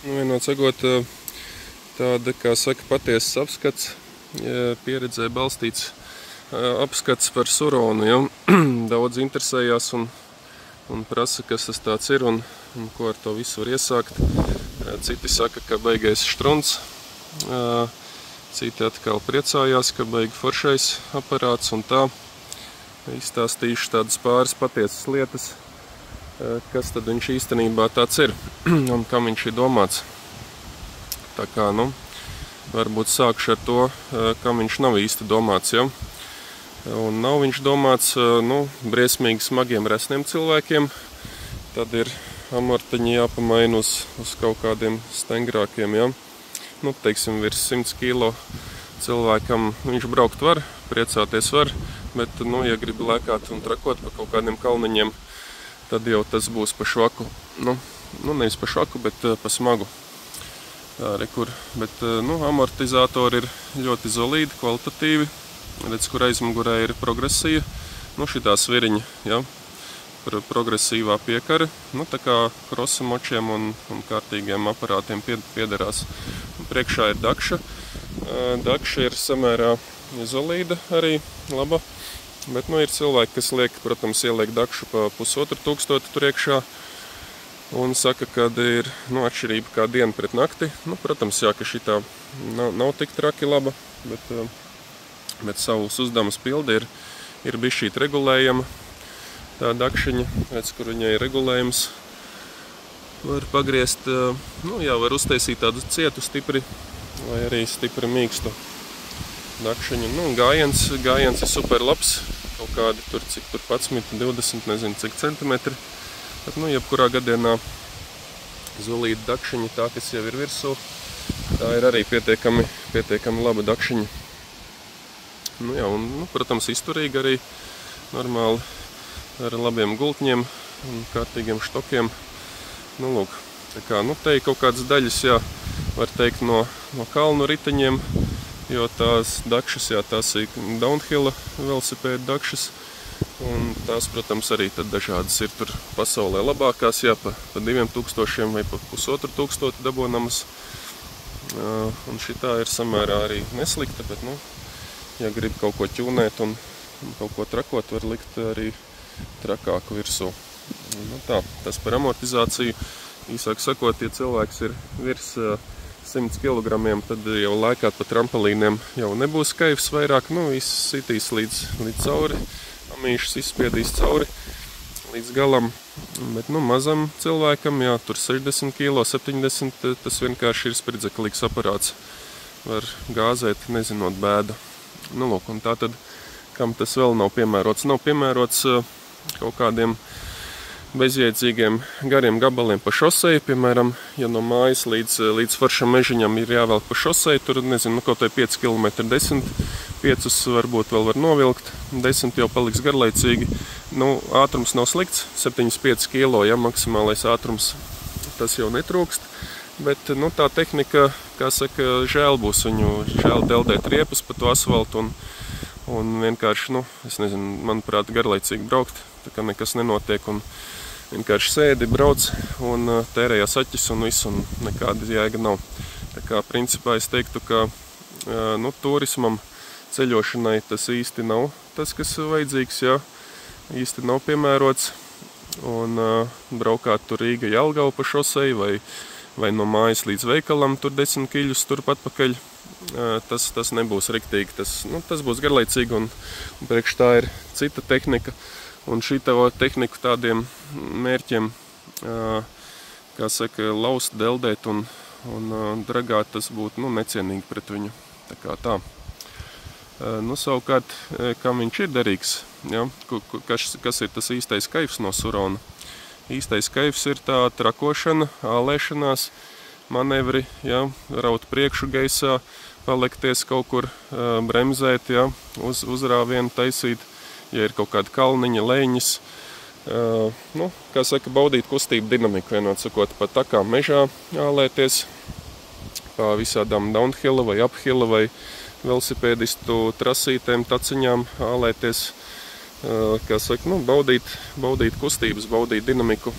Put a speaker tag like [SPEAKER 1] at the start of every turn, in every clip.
[SPEAKER 1] Vienot sakot, tāda, kā saka, patiesas apskats, pieredzē balstīts apskats par Suronu. Ja? Daudz interesējās un prasa, kas tas tāds ir un ko ar to visu var iesākt. Citi saka, ka baigais štruns, citi atkal priecājās, ka baigi foršais aparāts un tā. Izstāstīšu tādas pāris patiesas lietas, kas tad viņš īstenībā tāds ir un kam viņš ir domāts. Tā kā, varbūt sākšu ar to, kam viņš nav īsti domāts, ja? Un nav viņš domāts, briesmīgi smagiem resniem cilvēkiem. Tad ir amortiņi jāpamaina uz kaut kādiem stengrākiem, ja? Teiksim, virs 100 kilo cilvēkam viņš braukt var, priecāties var, bet, ja grib lēkāt un trakot pa kaut kādiem kalniņiem, tad jau tas būs pa švaku. Nevis pa švaku, bet pa smagu. Bet, amortizatori ir ļoti solīdi, kvalitatīvi. Redz, kur aizmugurē ir progresija. Šitā sviriņa, ja, progresīvā piekara. Tā kā krosa močiem un kārtīgiem aparātiem piederās. Priekšā ir dakša. Dakša ir samērā solīda arī, laba. Bet, ir cilvēki, kas ieliek dakšu pa 1500 tur iekšā. Un saka, ka ir atšķirība kā diena pret nakti. Protams, jā, ka šitā nav tik traki laba, bet savus uzdevumus pildi ir bišķīt regulējama. Tā dakšiņa, redz, kur viņai ir regulējums. Var pagriezt, var uztaisīt tādu cietu stipri vai arī stipri mīkstu dakšiņu. Gājiens ir super labs, kaut kādi tur, cik tur 11, 20, nezinu cik centimetri. Bet, jebkurā gadienā solīda dakšiņa, tā, kas jau ir virsū, tā ir arī pietiekami laba dakšiņa. Protams, izturīga arī normāli ar labiem gultņiem un kārtīgiem štokiem. Tā kā, te ir kaut kādas daļas, jā, var teikt, no kalnu riteņiem, jo tās dakšas, jā, tās ir downhilla velosipēdu dakšas. Un tās, protams, arī tad dažādas ir tur pasaulē labākās, jā, pa 2000 vai pa 1500 dabonamas. Un šitā ir samērā arī neslikta, bet, ja grib kaut ko ķūnēt un kaut ko trakot, var likt arī trakāku virsū. Tā, tas par amortizāciju. Īsāk sakot, ja cilvēks ir virs 100 kg, tad jau lēkāt pa trampolīniem jau nebūs kaifs vairāk, izsitīs līdz cauri. Amīšus izspiedīs cauri līdz galam, bet mazam cilvēkam, jā, tur 60 kg, 70, tas vienkārši ir spridzeklīgs aparāts. Var gāzēt, nezinot bēdu. Un tā tad, kam tas vēl nav piemērots? Nav piemērots kaut kādiem bezjēdzīgiem gariem gabaliem pa šoseju. Piemēram, ja no mājas līdz foršam mežiņam ir jāvelk pa šoseju, tur, nezinu, kaut vai 5 km, 10, 5 varbūt vēl var novilkt, 10 jau paliks garlaicīgi. Ātrums nav slikts, 7,5 kg, ja, maksimālais ātrums, tas jau netrūkst. Bet, tā tehnika, kā saka, žēl būs viņu, žēl deldēt riepas pa to asfaltu un vienkārši, es nezinu, manuprāt, garlaicīgi braukt, tā kā nekas nenotiek un vienkārši sēdi, brauc un tērējās aķis un viss, un nekāda jēga nav. Tā kā, principā, es teiktu, ka, turismam, ceļošanai tas īsti nav tas, kas vajadzīgs, jā, īsti nav piemērots, un braukāt tur Rīga Jelgava pa šoseju vai no mājas līdz veikalam tur 10 kiļus turp atpakaļ, tas nebūs riktīgi, tas būs garlaicīgi, un priekš tā ir cita tehnika, un šito tehniku tādiem mērķiem, kā saka, laust, deldēt un dragāt, tas būtu, necienīgi pret viņu, tā kā tā. Savukārt, kam viņš ir derīgs, ja? Kas ir tas īstais kaifs no Surona? Īstais kaifs ir tā trakošana, ālēšanās, manevri, ja? Raut priekšu gaisā, palekties kaut kur, bremzēt, ja? Uzrāvienu taisīt, ja ir kaut kāda kalniņa, leņas, kā saka, baudīt kustību dinamiku, vienot sakot, pa takām mežā ālēties, pa visādām downhilla vai uphilla vai velosipēdistu trasītēm, taciņām ālēties, kā saka, baudīt kustības, baudīt dinamiku.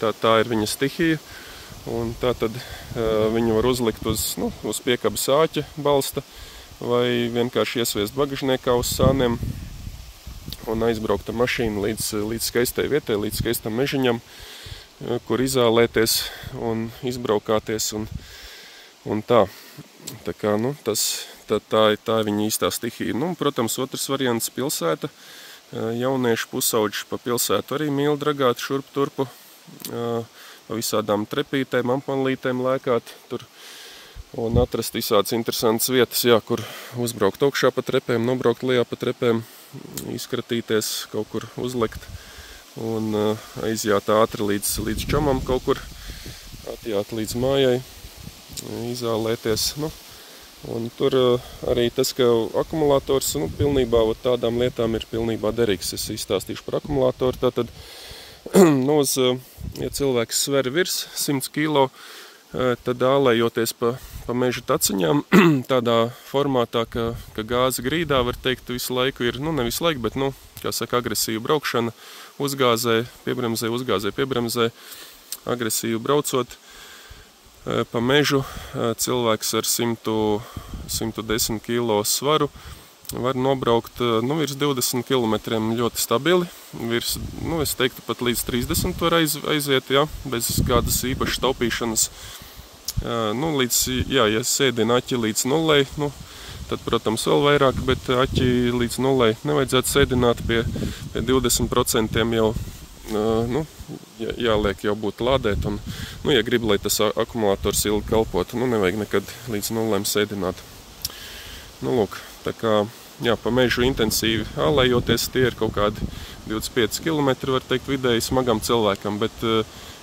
[SPEAKER 1] Tā ir viņa stihija. Un tā tad viņu var uzlikt uz piekabas āķa balsta vai vienkārši iesviest bagažniekā uz sāniem un aizbraukt ar mašīnu līdz skaistai vietai, līdz skaistam mežiņam, kur izālēties un izbraukāties un tā. Tā kā, tā ir viņa īstā stihija. Protams, otrs variants pilsēta. Jaunieši pusauģi pa pilsētu arī mīl dragāt šurp turpu, pa visādām trepītēm, ampmanlītēm lēkāt tur un atrast visādas interesantas vietas, kur uzbraukt augšā pa trepēm, nobraukt lejā pa trepēm, izkratīties, kaut kur uzlekt un aiziet ātri līdz čomam kaut kur, atjāt līdz mājai, izālēties. Un tur arī tas, ka akumulators pilnībā tādām lietām ir pilnībā derīgs. Es izstāstīšu par akumulatoru. Tātad, ja cilvēks sver virs 100 kilo, tad ālējoties pa meža taciņām, tādā formātā, ka gāze grīdā, var teikt, visu laiku ir, ne visu laiku, bet, kā saka, agresīva braukšana, uzgāzē, piebremzē, agresīvi braucot, pa mežu cilvēks ar 110 kilo svaru var nobraukt virs 20 km ļoti stabili. Es teiktu, pat līdz 30 var aiziet, bez kādas īpašas taupīšanas. Ja sēdina aķi līdz nulei, tad, protams, vēl vairāk, bet aķi līdz nulei nevajadzētu sēdināt pie 20% jau. Jāliek jau būt lādēt, un, ja grib, lai tas akumulators ilgi kalpotu, nevajag nekad līdz nulēm sēdināt. Lūk, tā kā, pa mežu intensīvi ālējoties, tie ir kaut kādi 25 km, var teikt, vidēji smagam cilvēkam, bet,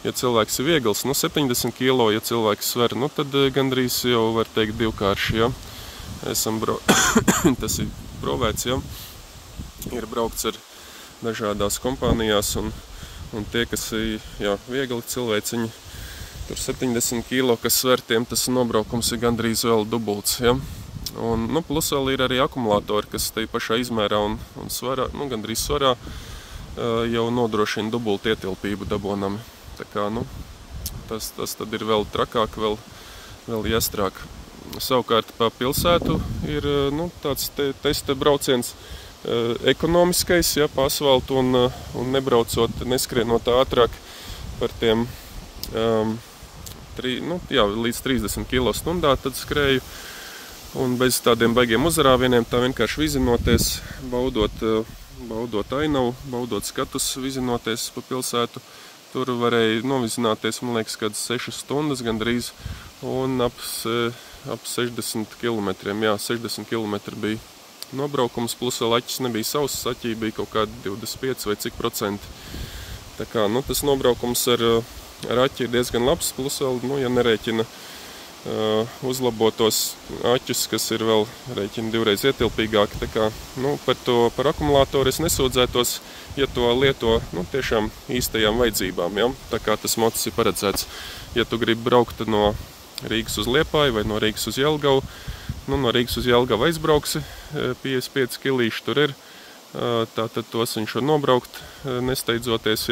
[SPEAKER 1] ja cilvēks ir viegls, 70 kilo, ja cilvēks sver, tad gandrīz jau, var teikt, divkārši, tas ir provēts, ir braukts ar dažādās kompānijās, un tie, kas ir viegli cilvēciņi, tur 70 kilo, kas sver, tiem tas nobraukums ir gandrīz vēl dubults. Un, plus vēl ir arī akumulatori, kas te pašā izmērā un svarā, gandrīz svarā, jau nodrošina dubultu ietilpību dabonami. Tā kā, tas tad ir vēl trakāk, vēl jāstrāk. Savukārt pa pilsētu ir tāds testa brauciens, ekonomiskais, pa asfaltu un nebraucot, neskrienot ātrāk par tiem līdz 30 km stundā, tad skrēju un bez tādiem baigiem uzrāvieniem, tā vienkārši vizinoties, baudot ainavu, baudot skatus, vizinoties pa pilsētu. Tur varēja novizināties, man liekas, kādas 6 stundas gandrīz un ap 60 km, 60 km bija nobraukums, plus vēl aķis nebija sauss, aķī bija kaut kādi 25 vai cik procenti. Tā kā, tas nobraukums ar aķi ir diezgan labs, plus vēl, ja nerēķina uzlabotos aķus, kas ir vēl rēķina 2 reizes ietilpīgāki. Tā kā, par akumulātoru es nesūdzētos, ja to lieto, tiešām īstajām vajadzībām, tā kā tas mocis ir paredzēts. Ja tu gribi braukt no Rīgas uz Liepāju vai no Rīgas uz Jelgavu, no Rīgas uz Jelgavu aizbrauksi, 55 kilīši tur ir, tātad tos viņš var nobraukt, nesteidzoties,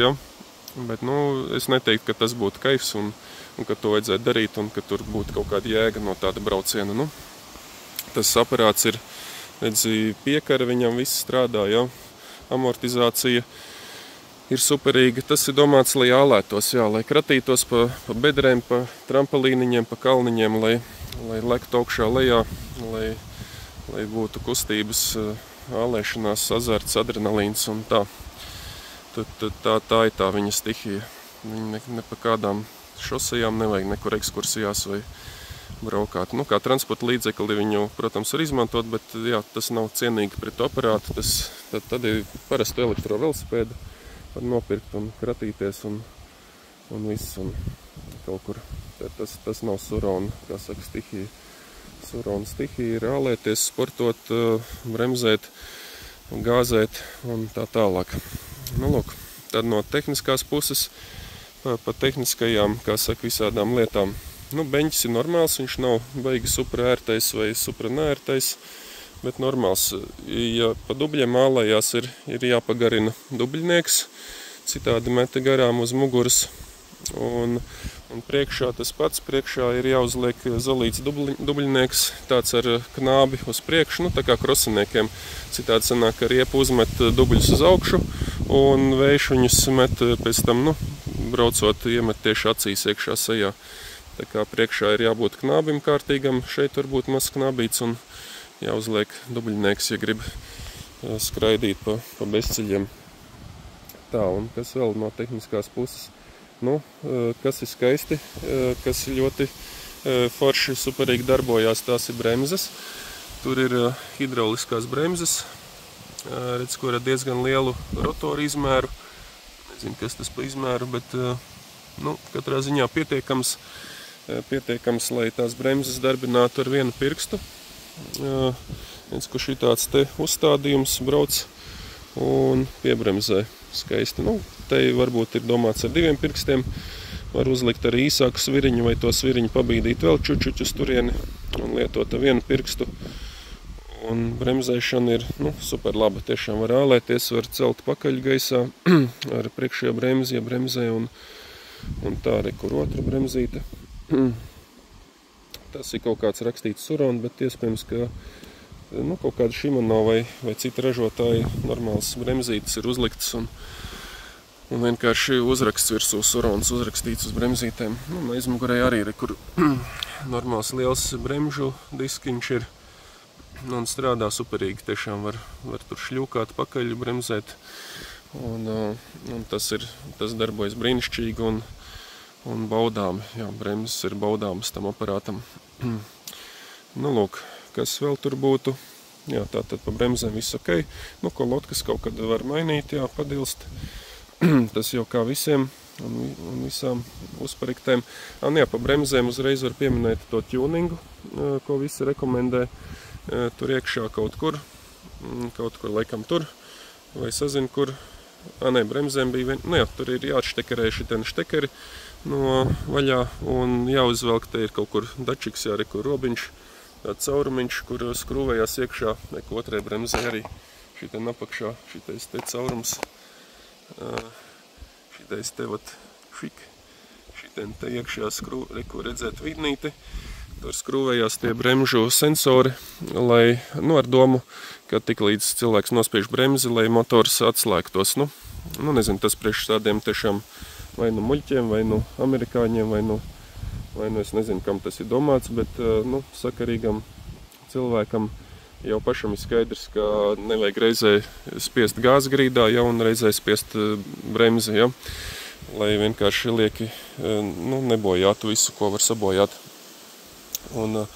[SPEAKER 1] bet, es neteiktu, ka tas būtu kaifs un ka to vajadzētu darīt un ka tur būtu kaut kāda jēga no tāda brauciena, Tas aparāts ir, redzi, piekara viņam viss strādā, amortizācija ir superīga. Tas ir domāts, lai ālētos, lai kratītos pa bedrēm, pa trampolīniņiem, pa kalniņiem, lai lektu augšā lejā, lai būtu kustības, ālēšanās, azarts, adrenalīns un tā. Tā ir tā viņa stihija. Viņa ne pa kādām šosejām nevajag nekur ekskursijās vai braukāt. Kā transporta līdzekli viņu, protams, var izmantot, bet tas nav cienīgi pret aparātu. Tad ir parastu elektrovelosipēdu var nopirkt un kratīties un viss un kaut kur. Tas nav surona, kā saka, stihija. Surona stihija ir ālēties, sportot, bremzēt, gāzēt un tā tālāk. Lūk, tad no tehniskās puses pa tehniskajām, kā saka, visādām lietām. Beņķis ir normāls, viņš nav baigi supra ērtais vai supra neērtais, bet normāls. Ja pa dubļiem ālējās ir jāpagarina dubļnieks, citādi meta garām uz muguras. Un priekšā tas pats, priekšā ir jāuzliek zolīts dubļnieks, tāds ar knābi uz priekšu, tā kā krosiniekiem. Citādi sanāk, ka riepu uzmet dubļus uz augšu, un vējš viņus met pēc tam, braucot, iemet tieši acīs iekšā sejā. Tā kā priekšā ir jābūt knābim kārtīgam, šeit var būt mazs knābīts un jāuzliek dubļnieks, ja grib skraidīt pa bezceļiem. Tā, un kas vēl no tehniskās puses? Kas ir skaisti, kas ļoti forši superīgi darbojās, tās ir bremzes. Tur ir hidrauliskās bremzes, redz, kur ar diezgan lielu rotoru izmēru. Nezinu, kas tas pa izmēru, bet katrā ziņā pietiekams, lai tās bremzes darbinātu ar vienu pirkstu. Redz, kur šitāds te uzstādījums brauc un piebremzē skaisti. Te varbūt ir domāts ar 2 pirkstiem. Var uzlikt arī īsāku sviriņu vai to sviriņu pabīdīt vēl čučuķu uz turieni un lietot ar 1 pirkstu. Un bremzēšana ir super laba. Tiešām var ālēties, var celt pakaļ gaisā ar priekšējo bremzi, ja bremzē un tā arī kur otra bremzīte. Tas ir kaut kāds rakstīts Suron, bet iespējams, ka kaut kāda Shimano vai cita ražotāja normāls bremzītes ir uzliktas un vienkārši uzraksts virsū Surons uzrakstīts uz bremzītēm. Aizmugurē arī ir, kur normāls liels bremžu diskiņš ir un strādā superīgi. Tiešām var tur šļūkāt pakaļ, bremzēt un tas darbojas brīnišķīgi un baudāmi. Jā, bremzes ir baudāmas tam aparātam. Lūk. Kas vēl tur būtu? Jā, tātad pa bremzēm viss ok. Kolotkas kaut kad var mainīt, jā, padilst. Tas jau kā visiem un visām uzpariktēm. Pa bremzēm uzreiz var pieminēt to tuningu, ko visi rekomendē. Tur iekšā kaut kur laikam tur, vai sazinu kur. Bremzēm bija tur ir jāatštekerē šitien štekeri no vaļā un jāuzvelk, te ir kaut kur dačiks, jā, kur robiņš. Tāds caurumiņš, kur skrūvējās iekšā, otrai bremzē arī šitien apakšā, šitais te caurums, šitais te šitien te iekšā ko redzēt vidnīti, tur skrūvējās tie bremžu sensori, lai, ar domu, ka tik līdz cilvēks nospiež bremzi, lai motors atslēgtos, nezinu, tas priekš tādiem tiešām vai muļķiem, vai amerikāņiem, vai es nezinu, kam tas ir domāts, bet sakarīgam cilvēkam jau pašam ir skaidrs, ka nevajag reizē spiest gāzi grīdā, un reizē spiest bremzi, lai vienkārši lieki nebojātu visu, ko var sabojāt. Un,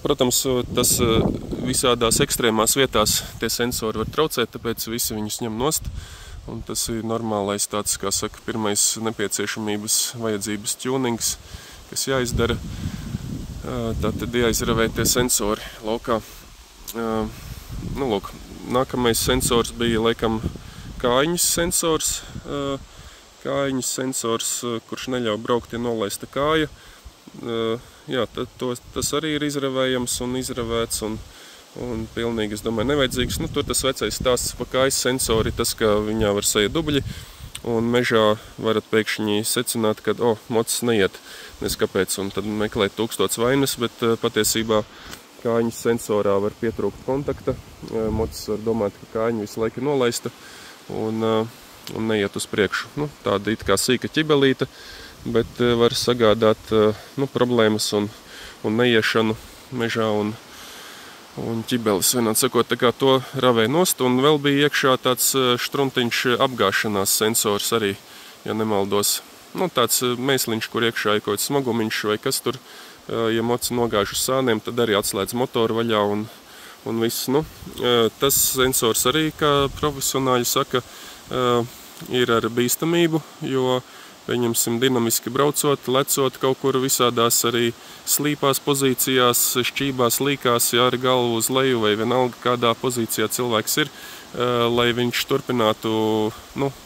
[SPEAKER 1] protams, tas visādās ekstrēmās vietās tie sensori var traucēt, tāpēc visi viņus ņem nost. Un tas ir normālais tāds, kā saka, pirmais nepieciešamības vajadzības tunings, kas jāizdara, tātad jāizravē tie sensori laukā. Lūk, nākamais sensors bija laikam kājiņas sensors, kurš neļauj braukt, ja nolaista kāja. Jā, tas arī ir izravējams un izravēts un pilnīgi, es domāju, nevajadzīgs. Tur tas vecais stāsts pa kājas sensori, tas, ka viņā var sajiet dubļi. Un mežā varat pēkšņi secināt, ka, mocis neiet, nes kāpēc, un tad meklēt 1000 vainas, bet patiesībā kājiņas sensorā var pietrūkt kontakta. Mocis var domāt, ka kājiņa visu laiku ir nolaista un neiet uz priekšu. Tāda it kā sīka ķibelīta, bet var sagādāt problēmas un neiešanu mežā un ķibelis, vienādi sakot, tā kā to ravē nost, un vēl bija iekšā tāds štrumtiņš apgāšanās sensors arī, ja nemaldos. Tāds mēsliņš, kur iekšā ir kaut smagumiņš vai kas tur, ja moci nogāž uz sāniem, tad arī atslēdz motoru vaļā un viss. Tas sensors arī, kā profesionāļi saka, ir ar bīstamību, jo pieņemsim dinamiski braucot, lecot kaut kur visādās arī slīpās pozīcijās, šķībās, līkās, ja ar galvu uz leju vai vienalga kādā pozīcijā cilvēks ir, lai viņš turpinātu,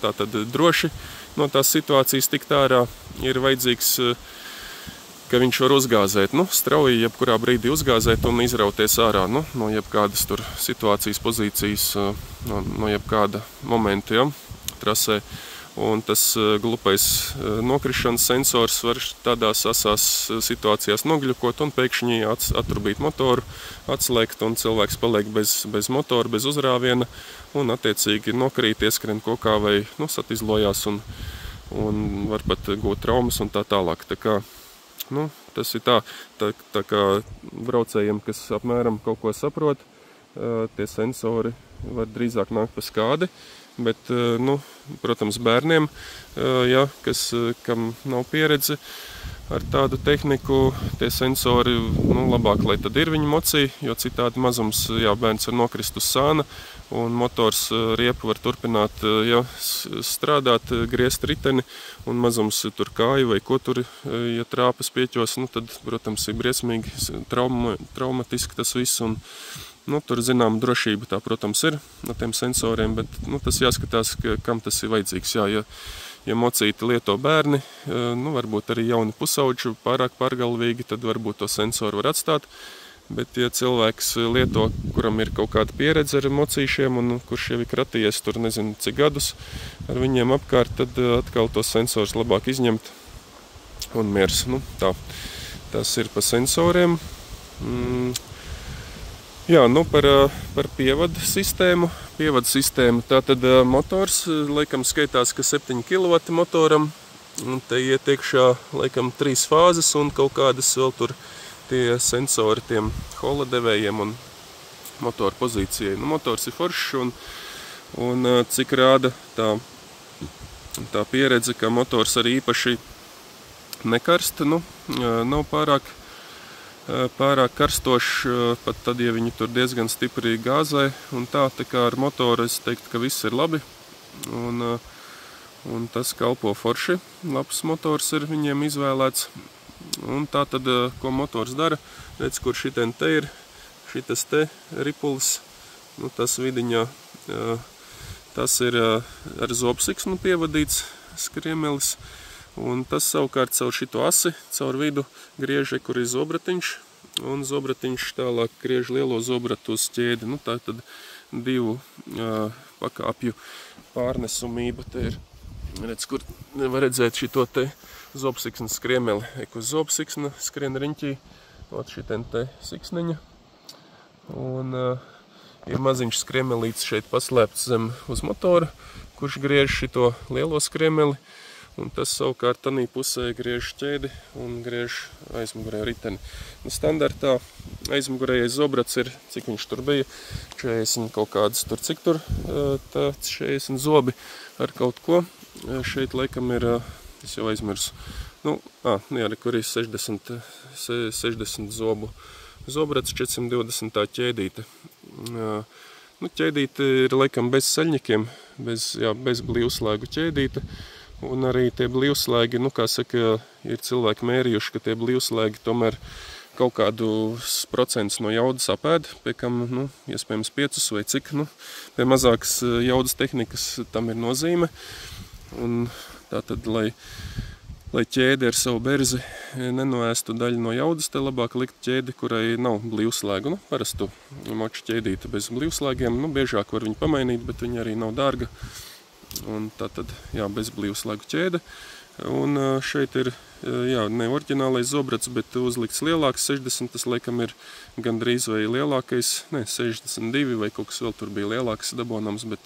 [SPEAKER 1] tātad droši no tās situācijas tikt ārā, ir vajadzīgs, ka viņš var uzgāzēt, strauji jebkurā brīdī uzgāzēt un izrauties ārā, no jebkādas tur situācijas, pozīcijas, no jebkāda momenta, trasē. un tas glupais nokrišanas sensors var tādās asās situācijās nogļukot un pēkšņi atturbīt motoru, atslēgt, un cilvēks paliek bez motora, bez uzrāviena, un attiecīgi nokrīt, ieskrien kokā vai satizlojās un var pat gūt traumas un tā tālāk. Tā kā, tas ir tā kā braucējiem, kas apmēram kaut ko saprot, tie sensori var drīzāk nākt pa skādi, bet, protams, bērniem, kam nav pieredze ar tādu tehniku, tie sensori, labāk, lai tad ir viņa mocī, jo citādi mazums, bērns var nokrist uz sāna, un motors riepa var turpināt strādāt, griezt riteni, un mazums tur kāju vai ko tur, ja trāpas pieķos, tad, protams, ir briesmīgi traumatiski tas viss, un tur zinām drošība tā, protams, ir no tiem sensoriem, bet tas jāskatās, kam tas ir vajadzīgs. Ja mocīti lieto bērni, varbūt arī jauni pusauģi, pārāk pārgalvīgi, tad varbūt to sensoru var atstāt. Bet, ja cilvēks lieto, kuram ir kaut kāda pieredze ar mocīšiem un kurš jau ir kratījies tur nezinu cik gadus ar viņiem apkārt, tad atkal tos sensors labāk izņemt un miers. Tas ir pa sensoriem. Par pievadu sistēmu. Pievadu sistēma, tātad motors, laikam skaitās, ka 7 kW motoram, un te iet iekšā, laikam, 3 fāzes un kaut kādas vēl tur tie sensori tiem holadevējiem un motoru pozīcijai. Motors ir foršs un cik rāda tā pieredze, ka motors arī īpaši nekarsta, nav pārāk karstošs, pat tad, ja viņi tur diezgan stipri gāzē, un tā kā ar motoru es teiktu, ka viss ir labi, un tas kalpo forši, labs motors ir viņiem izvēlēts, un tā tad, ko motors dara, redz, kur šitien te ir, šitas te ripulis, tas vidiņā, tas ir ar zobsiksnu pievadīts skriemelis, un tas savukārt caur šito asi, caur vidu griež, kur ir zobratiņš, un zobratiņš tālāk griež lielo zobratu uz ķēdi. Tā tad 2 pakāpju pārnesumība te ir. Redz, kur nevar redzēt šito te zobsiksnas skriemeli. Uz zobsiksna skrien riņķī, šitien te siksniņa, un ir maziņš skriemelīts šeit paslēpts zem uz motora, kurš griež šito lielo skriemeli, un tas savukārt tanī pusē griež ķēdi un griež aizmugurē riteni. Standartā aizmugurējais zobrats ir, cik viņš tur bija, 40 kaut kādas tur, cik tur, 40 zobi ar kaut ko. Šeit laikam ir, es jau aizmirsu, kur ir 60 zobu zobrats, 420 ķēdīte. Ķēdīte ir laikam bez saļņikiem, bez blīvslēgu ķēdīte. Un arī tie blīvslēgi, kā saka, ir cilvēki mērījuši, ka tie blīvslēgi tomēr kaut kādus procentus no jaudas apēd, pie kam, iespējams 5 vai cik, pie mazākas jaudas tehnikas tam ir nozīme. Un tātad, lai ķēde ar savu berzi nenoēstu daļu no jaudas, te labāk likt ķēdi, kurai nav blīvslēgu, parastu moču ķēdīte bez blīvslēgiem, biežāk var viņu pamainīt, bet viņa arī nav dārga. Un tātad, bez blīvslēgu ķēde. Un šeit ir, ne oriģinālais zobrats, bet uzlikts lielāks, 60, tas laikam ir gandrīz vai lielākais, 62 vai kaut kas vēl tur bija lielāks dabonams, bet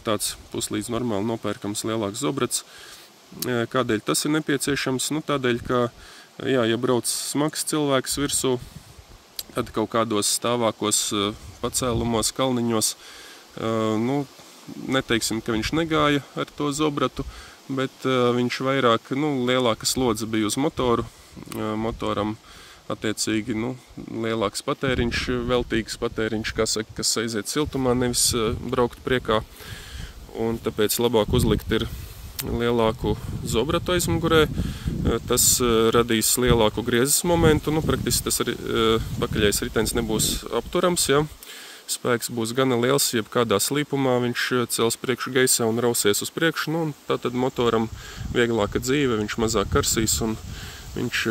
[SPEAKER 1] tāds puslīdz normāli nopērkams lielāks zobrats. Kādēļ tas ir nepieciešams? Tādēļ, ka, ja brauc smags cilvēks virsū, tad kaut kādos stāvākos pacēlumos, kalniņos, neteiksim, ka viņš negāja ar to zobratu, bet viņš vairāk, lielāka slodze bija uz motoru. Motoram attiecīgi, lielāks patēriņš, veltīgs patēriņš, kas aiziet siltumā, nevis braukt priekā. Un tāpēc labāk uzlikt ir lielāku zobratu aizmugurē. Tas radīs lielāku griezes momentu, praktiski tas pakaļais ritenis nebūs apturams, Spēks būs gana liels, jebkādā slīpumā viņš cels priekšu gaisā un rausies uz priekšu, un tātad motoram vieglāka dzīve, viņš mazāk karsīs un viņš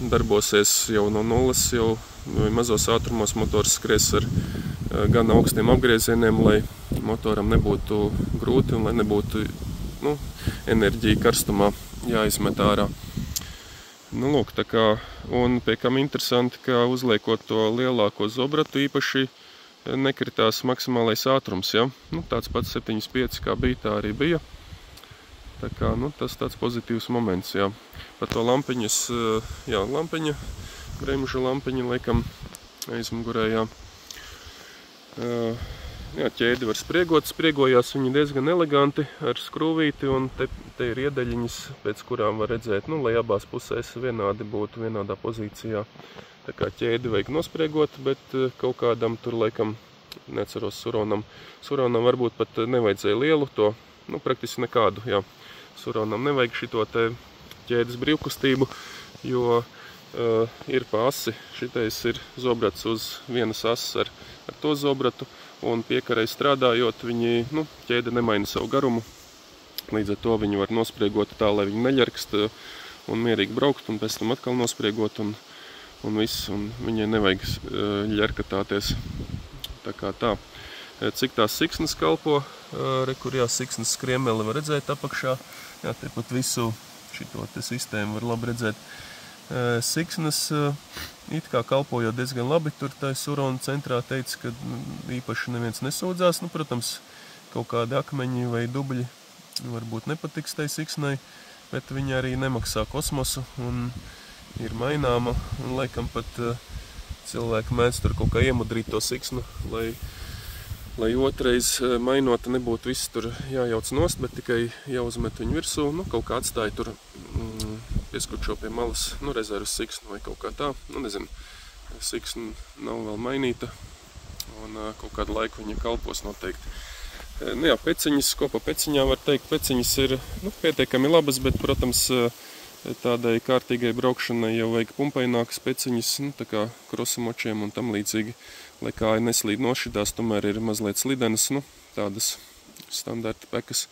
[SPEAKER 1] darbosies jau no nulles, jau mazos ātrumos motors skries ar gan augstiem apgriezieniem, lai motoram nebūtu grūti un lai nebūtu nu, enerģija karstumā jāizmet ārā. Nu, lūk, tā kā, un pie kam interesanti, ka uzliekot to lielāko zobratu īpaši nekritās maksimālais ātrums, ja? Nu, tāds pats 7,5 kā bija, tā arī bija. Tā kā, nu, tas tāds pozitīvs moments, jā. Par to lampiņas, jā, lampiņa, bremža lampiņa, laikam, aizmugurē, jā. Jā, ķēdi var spriegot, spriegojās viņi diezgan eleganti ar skrūvīti, un te ir iedaļiņas, pēc kurām var redzēt, nu, lai abās pusēs vienādi būtu vienādā pozīcijā. Tā kā ķēdi vajag nospriegot, bet kaut kādam tur, laikam, neceros Suronam. Suronam varbūt pat nevajadzēja lielu to, nu, praktiski nekādu, jā. Suronam nevajag šito te ķēdes brīvkustību, jo ir pa asi, šitais ir zobrats uz vienas asas ar to zobratu, un piekarei strādājot, viņi, nu, ķēde nemaina savu garumu, līdz ar to viņi var nospriegot tā, lai viņi neļerkst un mierīgi braukt, un pēc tam atkal nospriegot, un viss, un viņai nevajag ļerkatāties. Tā kā tā. Cik tās siksnas kalpo, kur jā, siksnas skriemeli var redzēt apakšā, jā, te pat visu šito te sistēmu var labi redzēt. Siksnas it kā kalpojot diezgan labi, tur tā Surona centrā teica, ka īpaši neviens nesūdzās. Nu, protams, kaut kādi akmeņi vai dubļi varbūt nepatiks tai siksnai, bet viņa arī nemaksā kosmosu un ir maināma. Un laikam pat cilvēki mēdz tur kaut kā iemudrīt to siksnu, lai otrais mainot nebūtu viss tur jājauc nost, bet tikai jāuzmet viņu virsū, nu, kaut kā atstāja tur pieskučo pie malas, nu, rezervas siksnu vai kaut kā tā, nu, nezinu, siksna nav vēl mainīta, un kaut kādu laiku viņa kalpos noteikti. Nu jā, peciņas, ko pa peciņām var teikt, peciņas ir, nu, pietiekami labas, bet, protams, tādai kārtīgai braukšanai jau vajag pumpainākas peciņas, nu, tā kā krosamočiem un tam līdzīgi, lai kāja neslīd nošidās, tomēr ir mazliet slidenas, nu, tādas standarta pekas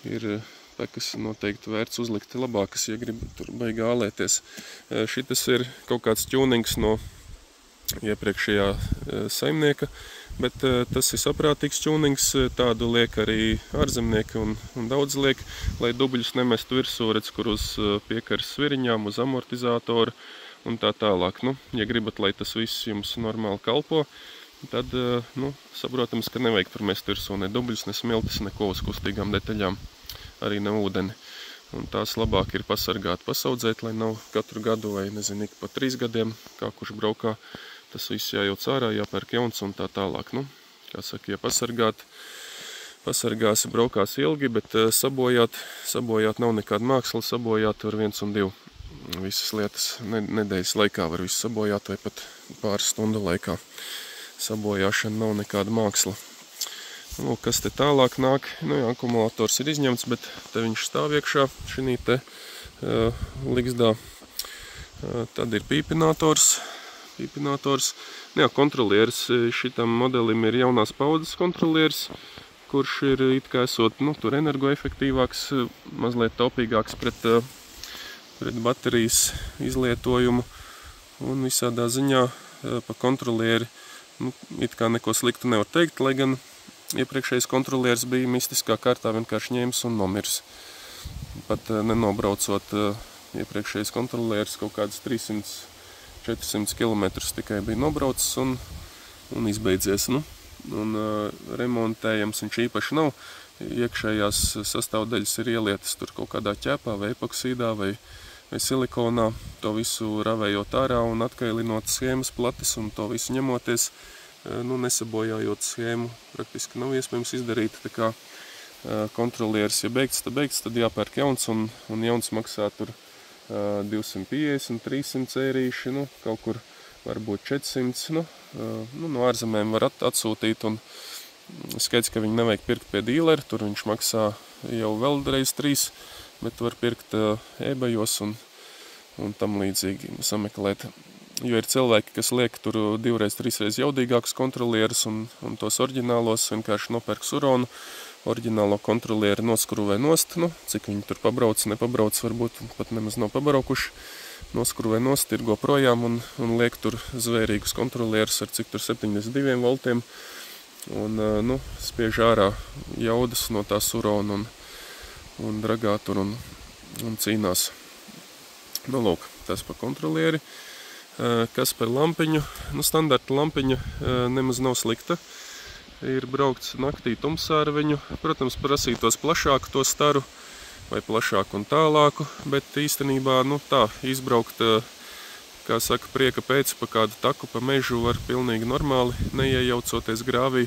[SPEAKER 1] ir pekas noteikti vērts uzlikt labākas, ja grib tur baigi ālēties. Šitas ir kaut kāds ķūnings no iepriekšējā saimnieka, bet tas ir saprātīgs ķūnings, tādu liek arī ārzemnieki un daudz liek, lai dubļus nemestu virsū, redz, kur uz piekaras sviriņām, uz amortizātoru un tā tālāk. Nu, ja gribat, lai tas viss jums normāli kalpo, tad, nu, saprotams, ka nevajag tur mest virsū ne dubļus, ne smiltis, neko uz kustīgām detaļām, arī ne ūdeni. Un tās labāk ir pasargāt, pasaudzēt, lai nav katru gadu vai, nezinu, ik pa 3 gadiem, kā kurš braukā, tas viss jājauc ārā, jāpērk jauns un tā tālāk. Nu, kā saka, ja pasargāsi, braukās ilgi, bet sabojāt nav nekāda māksla, sabojāt var 1 un 2. Visas lietas nedēļas laikā var visu sabojāt vai pat pāris stundu laikā. Sabojāšana nav nekāda māksla. Nu, kas te tālāk nāk? Nu, jā, akumulators ir izņemts, bet te viņš stāv iekšā šinī te ligzdā. Tad ir pīpinators. Nu, jā, kontrolieris. Šitam modelim ir jaunās paudzes kontrolieris, kurš ir it kā esot, nu, tur energoefektīvāks, mazliet taupīgāks pret baterijas izlietojumu. Un visādā ziņā pa kontrolieri, nu, it kā neko sliktu nevar teikt, lai gan iepriekšējais kontrolieris bija mistiskā kārtā vienkārši ņēmis un nomirs. Pat nenobraucot iepriekšējais kontrolieris kaut kādas 300-400 km tikai bija nobraucis un izbeidzies. Nu, un remontējams viņš īpaši nav. Iekšējās sastāvdaļas ir ielietas tur kaut kādā ķēpā vai epoksīdā vai silikonā. To visu ravējot ārā un atkailinot schēmas plates un to visu ņemoties, nu, nesabojājot schēmu, praktiski nav iespējams izdarīt. Tā kā kontrolieris, ja beigts, tad jāpērk jauns, un jauns maksā tur 250, 300 eirīši, nu, kaut kur varbūt 400, nu, no ārzemēm var atsūtīt, un skaidrs, ka viņi nevajag pirkt pie dīleri, tur viņš maksā jau vēlreiz 3, bet var pirkt eBayos un tam līdzīgi sameklēt. Jo ir cilvēki, kas liek tur 2-3 jaudīgākus kontrolierus un tos oriģinālos vienkārši nopērk Suronu, oriģinālo kontrolieri noskrūvē nost, nu, cik viņi tur pabrauc, nepabrauc, varbūt pat nemaz nav pabraukuši, noskrūvē nost, tirgo projām un liek tur zvērīgus kontrolierus ar cik tur 72 voltiem un, nu, spiež ārā jaudas no tā Surona un dragā tur un cīnās. Nu, lūk, tas par kontrolieri. Kas par lampiņu? Nu, standarta lampiņa nemaz nav slikta. Ir braukts naktī tumsā ar viņu. Protams, prasītos plašāku to staru vai plašāku un tālāku, bet īstenībā, nu tā, izbraukt, kā saka, prieka pēc pa kādu taku pa mežu var pilnīgi normāli, neiejaucoties grāvī.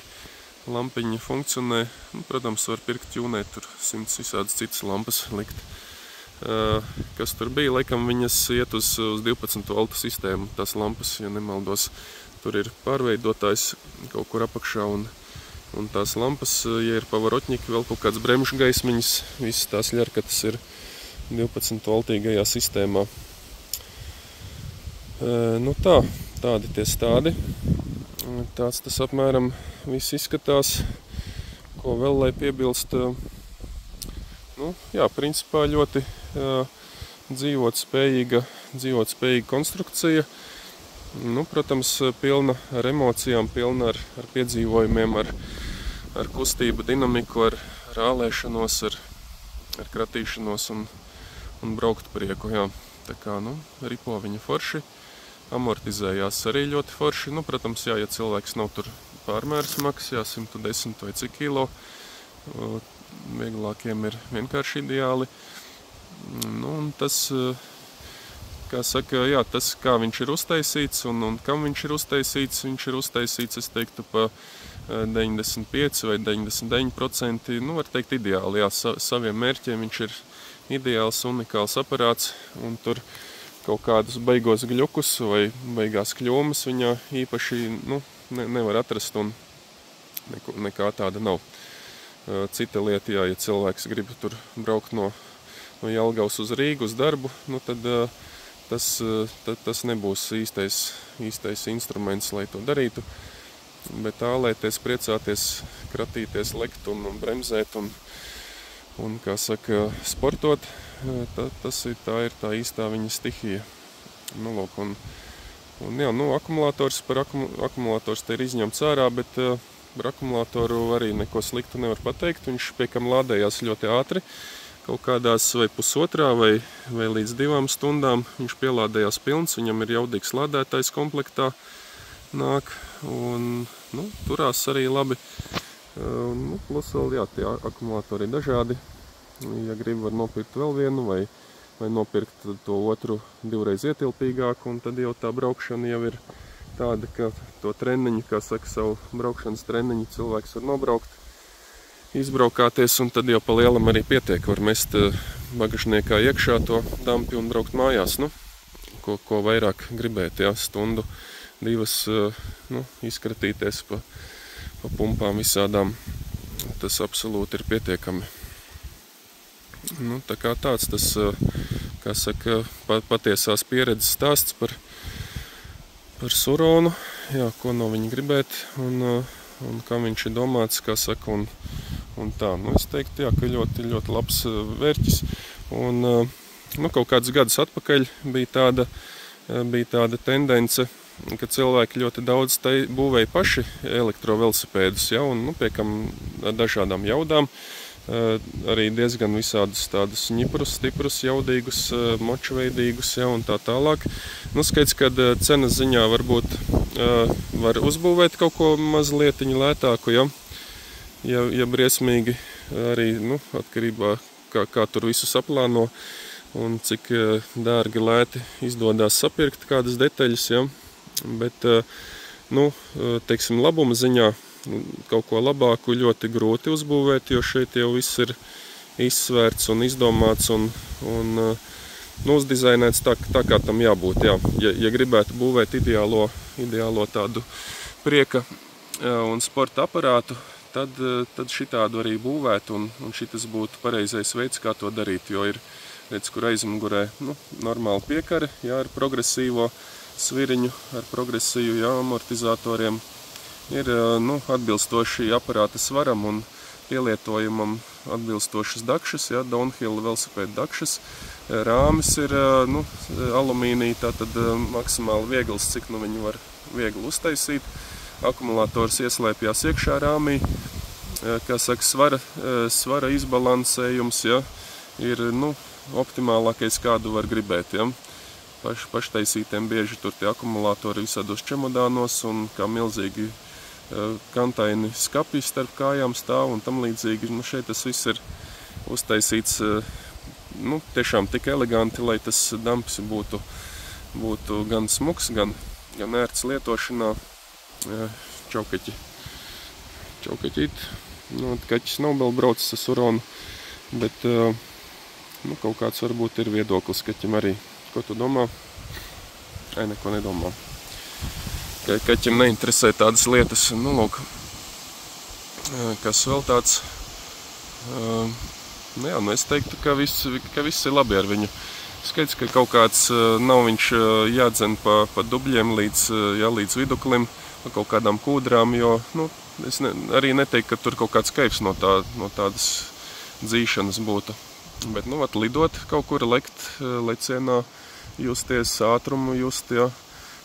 [SPEAKER 1] Lampiņa funkcionē, nu, protams, var pirkt ķūnēt, tur 100 visādas citas lampas likt. Kas tur bija, laikam viņas iet uz 12 voltu sistēmu, tās lampas, ja nemaldos. Tur ir pārveidotājs kaut kur apakšā un tās lampas, ja ir pavarotņiki, vēl kaut kāds bremžu gaismiņas, visas tās ļarkatas ir 12 voltīgajā sistēmā. Nu tā, tādi tie stādi. Tāds tas apmēram viss izskatās, ko vēl lai piebilst. Nu, jā, principā ļoti dzīvotspējīga konstrukcija. Nu, protams, pilna ar emocijām, pilna ar piedzīvojumiem, ar kustību, dinamiku, ar ālēšanos, ar kratīšanos un braukt prieku. Jā. Tā kā, nu, ripo viņa forši, amortizējās arī ļoti forši. Nu, protams, jā, ja cilvēks nav tur pārmēr smags, jā, 110 vai cik kilo, vieglākiem ir vienkārši ideāli. Nu, un tas, kā saka, jā, tas, kā viņš ir uztaisīts un kam viņš ir uztaisīts, es teiktu, pa 95 vai 99%, nu, var teikt, ideāli, jā, saviem mērķiem viņš ir ideāls, unikāls aparāts, un tur kaut kādus baigos gļukus vai baigās kļomas viņā īpaši, nu, nevar atrast, un nekā tāda nav. Cita lieta, jā, ja cilvēks grib tur braukt no Jelgavas uz Rīgu uz darbu, nu, tad tas nebūs īstais instruments, lai to darītu, bet ālēties, priecāties, kratīties, lekt un bremzēt un kā saka, sportot, tā ir tā īstā viņa stihija. Nu, lūk, un jā, nu, akumulators te ir izņemts ārā, bet par akumulatoru arī neko sliktu nevar pateikt, viņš piekam lādējās ļoti ātri. Kaut kādās vai pusotrā vai līdz 2 stundām viņš pielādējās pilns, viņam ir jaudīgs lādētājs komplektā nāk un, nu, turās arī labi. Nu, plus vēl, jā, tie akumulatori ir dažādi. Ja grib, var nopirkt vēl vienu vai nopirkt to otru 2 reiz ietilpīgāku, un tad jau tā braukšana jau ir tāda, ka to treniņu, kā saka, savu braukšanas treniņu cilvēks var nobraukt, izbraukāties, un tad jau pa lielam arī pietiek. Var mest bagažniekā iekšā to dampi un braukt mājās, nu, ko vairāk gribēt, jā, stundu, 2, nu, izkratīties pa pumpām visādām. Tas absolūti ir pietiekami. Nu, tā kā tāds tas, kā saka, patiesās pieredzes stāsts par Suronu, jā, ko no viņa gribēt, un kam viņš ir domāts, kā saka, un tā. Nu, es teiktu, jā, ka ļoti, ļoti labs vērķis. Un, nu, kaut kādus gadus atpakaļ bija tāda tendence, ka cilvēki ļoti daudz būvēja paši elektrovelosipēdus, ja, un, nu, piekam dažādām jaudām, arī diezgan visādus tādus ņiprus, stiprus, jaudīgus, močveidīgus, ja, un tā tālāk. Nu, skaidrs, kad cenas ziņā varbūt var uzbūvēt kaut ko mazlietiņu lētāku, ja briesmīgi arī, nu, atkarībā, kā tur visu saplāno un cik dārgi lēti izdodas sapirkt kādas detaļas, ja. Bet, nu, teiksim, labuma ziņā kaut ko labāku ļoti grūti uzbūvēt, jo šeit jau viss ir izsvērts un izdomāts un nu, uzdizainēts tā, kā tam jābūt. Jā. Ja gribētu būvēt ideālo tādu prieka un sporta aparātu, tad šitādu arī būvēt, un šitas būtu pareizais veids, kā to darīt, jo ir, redz, kur aizmugurē, nu, normāli piekare, jā, ar progresīvo sviriņu, ar progresīvu, jā, amortizatoriem, ir, nu, atbilstoši aparāta svaram un pielietojumam atbilstošas dakšas, jā, downhill velosipēdu dakšas, rāmis ir, nu, alumīnija, tātad maksimāli viegls, cik nu viņu var viegli uztaisīt. Akumulators ieslēpjās iekšā rāmī, kā saka, svara izbalansējums, ja, ir, optimālākais, kādu var gribēt, ja. Paštaisītiem bieži tur tie akumulātori visādos čemodānos un kā milzīgi kantaini skapi starp kājām stāv un tam līdzīgi. Šeit tas viss ir uztaisīts tiešām tik eleganti, lai tas damps būtu gan smuks, gan ērts lietošanā. Čaukaķīt. Kaķis nav vēl braucis ar Suronu, bet kaut kāds varbūt ir viedoklis kaķim arī. Ko tu domā? Neko nedomā. Kaķim neinteresē tādas lietas. Lūk, kas vēl tāds? Es teiktu, ka viss ir labi ar viņu. Skaidrs, ka kaut kāds nav viņš jādzen pa dubļiem līdz viduklim, pa kaut kādām kūdrām, jo, es arī neteiktu, ka tur kaut kāds kaifs no tādas dzīšanas būtu. Bet, lidot kaut kur, lecienā, justies, ātrumu just, ja,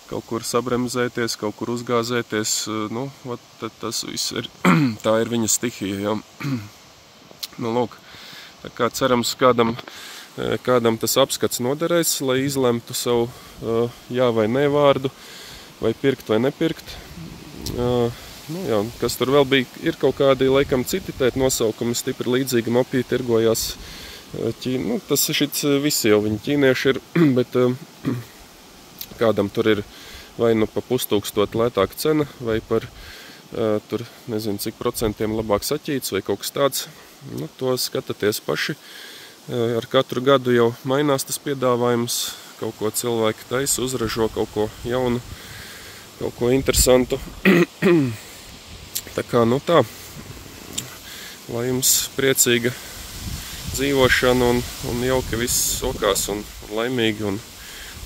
[SPEAKER 1] kaut kur sabremzēties, kaut kur uzgāzēties, tad tas viss ir, tā ir viņa stihija, ja. Lūk, tā kā cerams kādam tas apskats noderēs, lai izlemtu savu jā vai nē vārdu, vai pirkt vai nepirkt. Kas tur vēl bija, ir kaut kādi, laikam, citi nosaukumi, stipri līdzīgi mopī tirgojās. Tas šits visi jau viņi ķīnieši ir, bet kādam tur ir vai pa 5000 lētāka cena, vai par tur nezinu cik procentiem labāk saķīts, vai kaut kas tāds. To skatāties paši. Ar katru gadu jau mainās tas piedāvājums, kaut ko cilvēki taisa, uzražo kaut ko jaunu, kaut ko interesantu. Tā kā, tā, lai jums priecīga dzīvošana un jauki viss sokās un laimīgi un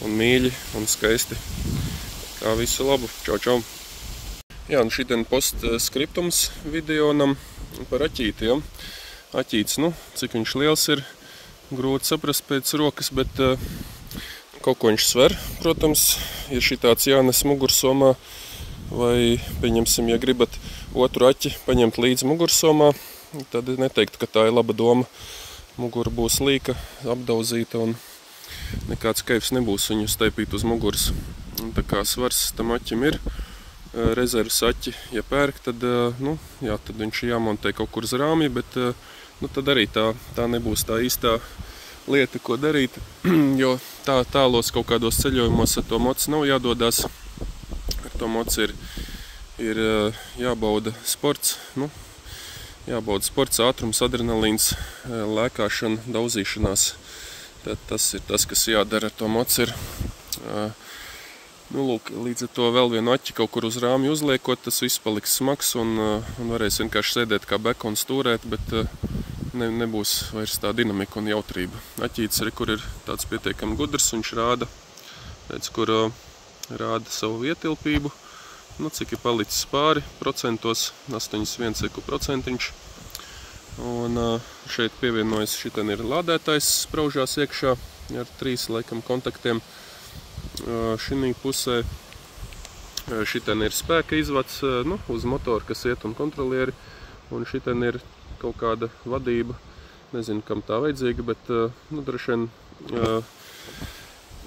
[SPEAKER 1] mīļi un skaisti. Kā visu labu. Čau. Jā, šitien postskriptums videonam par aķīti, ja. Aķīts, cik viņš liels ir, grūti saprast pēc rokas, bet kaut ko viņš sver, protams, ir šitāds jānes mugursomā, vai, pieņemsim, ja gribat otru aķi paņemt līdz mugursomā, tad neteikt, ka tā ir laba doma. Mugura būs līka, apdauzīta un nekāds kaifs nebūs viņu staipīt uz muguras. Tā kā svars tam aķim ir, rezervas aķi, ja pērk, tad viņš ir jāmontē kaut kur uz rāmja, bet tad arī tā nebūs tā īstā lieta, ko darīt, jo tālos kaut kādos ceļojumos ar to moci nav jādodās. Ar to moci ir jābauda sports, jābauda sports, ātrums, adrenalīns, lēkāšana, daudzīšanās. Tad tas ir tas, kas jādara ar to moci. Lūk, līdz ar to vēl vienu aķi kaut kur uz rāmju uzliekot, tas viss paliks smags un varēs vienkārši sēdēt kā beka un stūrēt, bet nebūs vairs tā dinamika un jautrība. Aķītis, kur ir tāds pietiekami gudrs, viņš rāda, kur rāda savu ietilpību. Cik ir palicis pāri procentos, 81%. Un šeit pievienojas, šitien ir lādētājs spraužās iekšā ar 3 laikam kontaktiem. Šinī pusē šitien ir spēka izvads uz motoru, kas iet un kontrolieri. Un šitien ir kaut kāda vadība, nezinu, kam tā vajadzīga, bet droši vien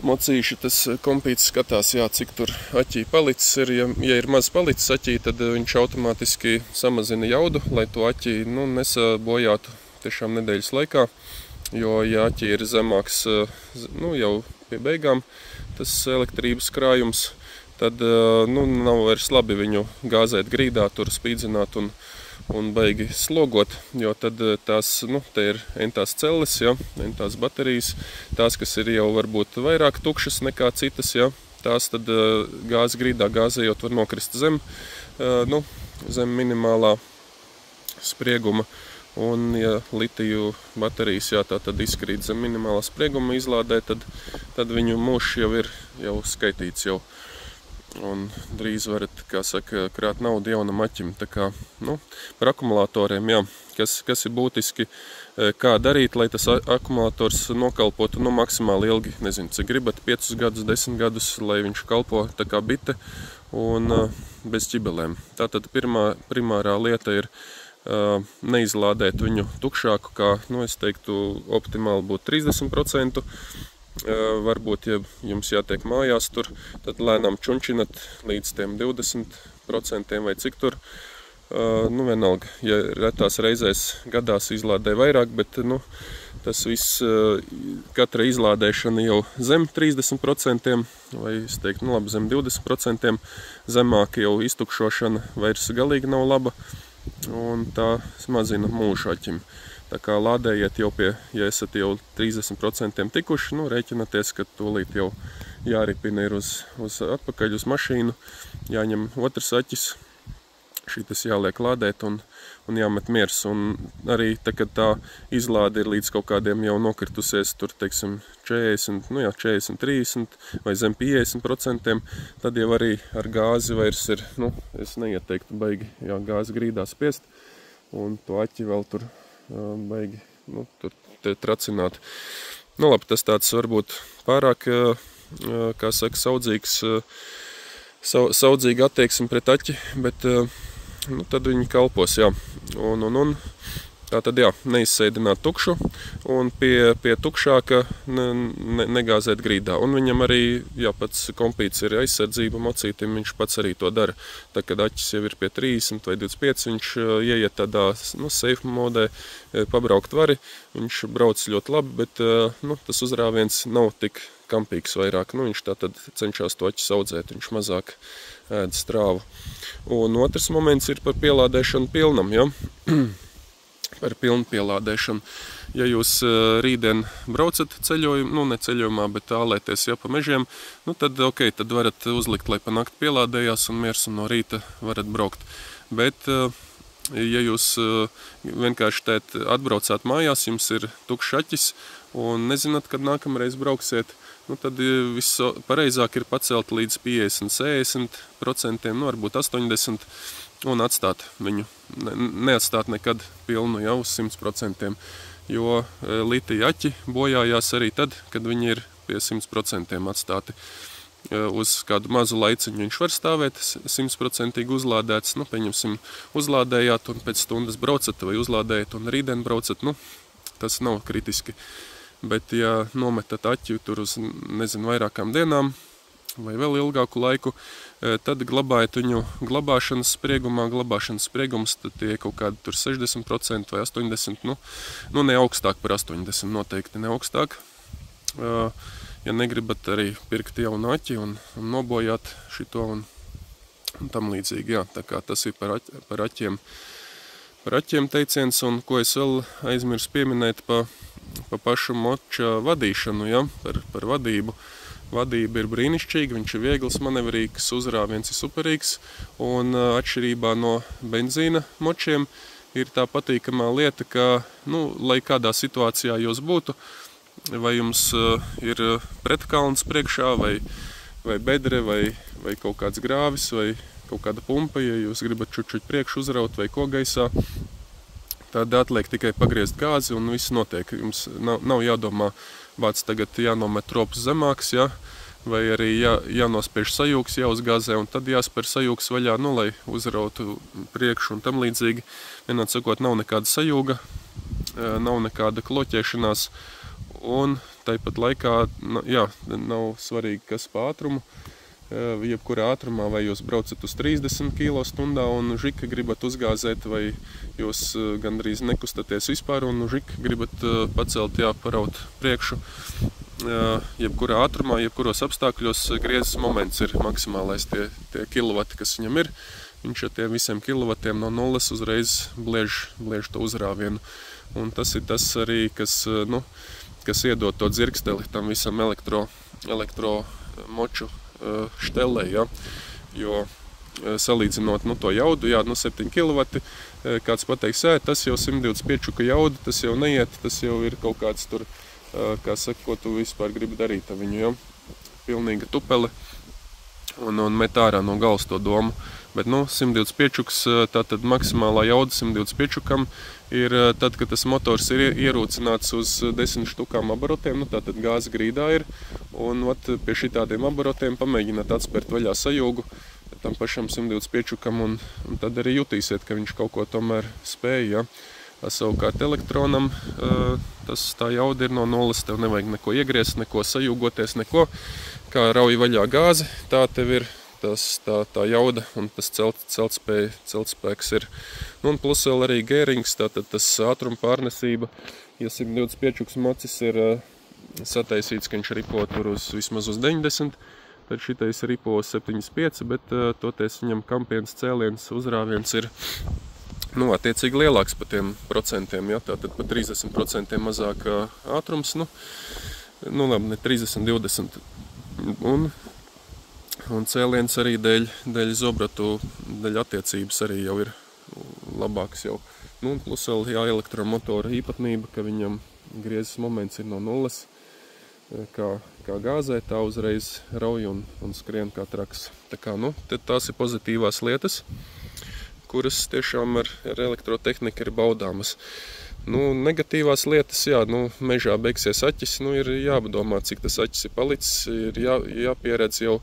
[SPEAKER 1] mocīši tas kompīts skatās, cik tur aķī palicis ir. Ja ir maz palicis aķī, tad viņš automātiski samazina jaudu, lai to aķī nesabojātu tiešām nedēļas laikā. Jo, ja aķī ir zemāks jau pie beigām, tas elektrības krājums, tad nav vairs labi viņu gāzēt grīdā, tur spīdzināt un baigi slogot, jo tad tās, te ir entās celles, entās baterijas, tās, kas ir jau varbūt vairāk tukšas nekā citas, tās tad gāzes grīdā gāzējot var nokrist zem minimālā sprieguma, un ja litiju baterijas, tā tad izkrīt zem minimālā sprieguma izlādē, tad viņu mūžs jau ir skaitīts jau. Un drīz varat, kā saka, krāt naudu jaunam aķim. Tā kā, par akumulatoriem, kas ir būtiski, kā darīt, lai tas akumulators nokalpotu maksimāli ilgi, nezinu, cik gribat, 5 gadus, 10 gadus, lai viņš kalpo tā kā bite un bez ķibelēm. Tātad primārā lieta ir neizlādēt viņu tukšāku, kā, es teiktu, optimāli būtu 30%. Varbūt, ja jums jātiek mājās tur, tad lēnām čunčinat līdz tiem 20% vai cik tur. Vienalga, ja retās reizēs gadās izlādē vairāk, bet, tas viss, katra izlādēšana jau zem 30%, vai es teiktu, labi, zem 20%, zemāk jau iztukšošana vairs galīgi nav laba, un tā mazina mūžu aķim. Tā kā lādējiet jau ja esat jau 30% tikuši, rēķinaties, ka tūlīt jau jāripina ir uz atpakaļ uz mašīnu, jāņem otrs aķis, šitas jāliek lādēt un jāmet miers. Un arī kad tā izlāde ir līdz kaut kādiem jau nokritusies, tur, teiksim, 40, 30 vai zem 50%, tad jau arī ar gāzi vairs ir, es neieteiktu baigi, gāzi grīdā spiest, un to aķi vēl tur baigi, tur tracināt. Labi, tas tāds varbūt pārāk, kā saka, saudzīga attieksme pret aķi, bet tad viņi kalpos, jā. Un tā tad, neizsēdināt tukšu un pie tukšāka negāzēt grīdā. Un viņam arī, pats kompīts ir aizsardzība mocītim, viņš pats arī to dara. Tā, kad aķis jau ir pie 30 vai 25, viņš ieiet tādā, safe modē, pabraukt vari, viņš brauc ļoti labi, bet, tas uzrāviens nav tik kampīgs vairāk. Viņš tā tad cenšas to aķis audzēt, viņš mazāk ēd strāvu. Un otrs moments ir par pielādēšanu pilnam, par pilnu pielādēšanu. Ja jūs rītdien braucat ceļojumu, ne ceļojumā, bet ālēties pa mežiem, tad tad varat uzlikt, lai pa nakti pielādējās un miers un no rīta varat braukt. Bet, ja jūs vienkārši atbraucāt mājās, jums ir tukšs aķis un nezināt, kad nākamreiz brauksiet, tad viss pareizāk ir pacelt līdz 50-60%, varbūt 80%, un atstāt viņu, neatstāt nekad pilnu jau uz 100%, jo litija aķi bojājās arī tad, kad viņi ir pie 100% atstāti. Uz kādu mazu laiciņu viņš var stāvēt 100% uzlādēts, pieņemsim, uzlādējāt un pēc stundas braucat vai uzlādējat un rītdien braucat, tas nav kritiski. Bet, ja nometat aķi tur uz, vairākām dienām vai vēl ilgāku laiku, tad glabājat viņu glabāšanas spriegumā. Glabāšanas spriegums tad tie kaut kādi tur 60% vai 80%, ne augstāk par 80%, noteikti ne augstāk. Ja negribat arī pirkt jaunu aķi un nobojāt šito un tam līdzīgi, tā kā tas ir par aķiem. Par aķiem teiciens, un ko es vēl aizmirsu pieminēt pa pašu moča vadīšanu, par vadību. Vadība ir brīnišķīga, viņš ir viegls, manevrīgs, uzrāviens ir superīgs, un atšķirībā no benzīna močiem ir tā patīkamā lieta, ka, lai kādā situācijā jūs būtu, vai jums ir pretkalns priekšā, vai bedre, vai kaut kāds grāvis, vai kaut kāda pumpa, ja jūs gribat čučuļ priekšu uzraut vai ko gaisā, tad atliek tikai pagriezt gāzi un viss notiek. Jums nav jādomā, vāc tagad jānomet ropas zemāks, vai arī jānospiež sajūgs, jāuzgāzē, un tad jāspēr sajūgs vaļā, lai uzrautu priekšu un tam līdzīgi. Vienādi sakot, nav nekāda sajūga, nav nekāda kloķēšanās, un tāpat laikā, nav svarīgi, kas pa ātrumu. Jebkurā ātrumā, vai jūs braucat uz 30 km/h un žika gribat uzgāzēt, vai jūs gandrīz nekustaties vispār un žika gribat pacelt, paraut priekšu. Jebkurā ātrumā, jebkuros apstākļos griezes moments ir maksimālais tie kilovati, kas viņam ir. Viņš ar tiem visiem kilovatiem no nulles uzreiz bliež to uzrāvienu. Un tas ir tas arī, kas iedod to dzirksteli tam visam elektromoču štelē, jo salīdzinot to jaudu, 7 kW, kāds pateiks, tas jau 125 jauda, tas jau neiet, tas jau ir kaut kāds tur, kā saka, ko tu vispār gribi darīt ar viņu, pilnīga tupele un met ārā no galvas to domu. Bet 125, tātad maksimālā jauda 125 ir tad, kad tas motors ir ierūcināts uz 10 štukām abarotiem, tātad gāze grīdā ir, un pie šitādiem abarotiem pamēģināt atspērt vaļā sajūgu, tam pašam 125 un tad arī jutīsiet, ka viņš kaut ko tomēr spēja, ja. Savukārt elektronam tā jauda ir no nulles, tev nevajag neko iegriezt, neko sajūgoties, neko. Kā rauj vaļā gāzi, tā tev ir tā jauda un tas celtspēks ir. Nu, un plus vēl arī gērings, tātad tas ātruma pārnesība, ja 125 mocis ir sataisīts, ka viņš ripo tur vismaz uz 90, tad šitais ripo 75, bet toties viņam kampienas cēliens, uzrāviens ir attiecīgi lielāks pa tiem procentiem, ja, tātad pa 30% mazāk ātrums, nu labi, ne 30, 20. Un cēliens arī dēļ zobratu, dēļ attiecības arī jau ir labāks jau. Nu, un plus vēl, jā, elektromotora īpatnība, ka viņam griezes moments ir no nulles, kā gāzē, tā uzreiz rauj un skrien kā traks. Tā kā, tās ir pozitīvās lietas, kuras tiešām ar elektrotehniku ir baudāmas. Negatīvās lietas, jā, mežā beigsies aķis, ir jāpadomā, cik tas aķis ir palicis, ir jāpieredz jau,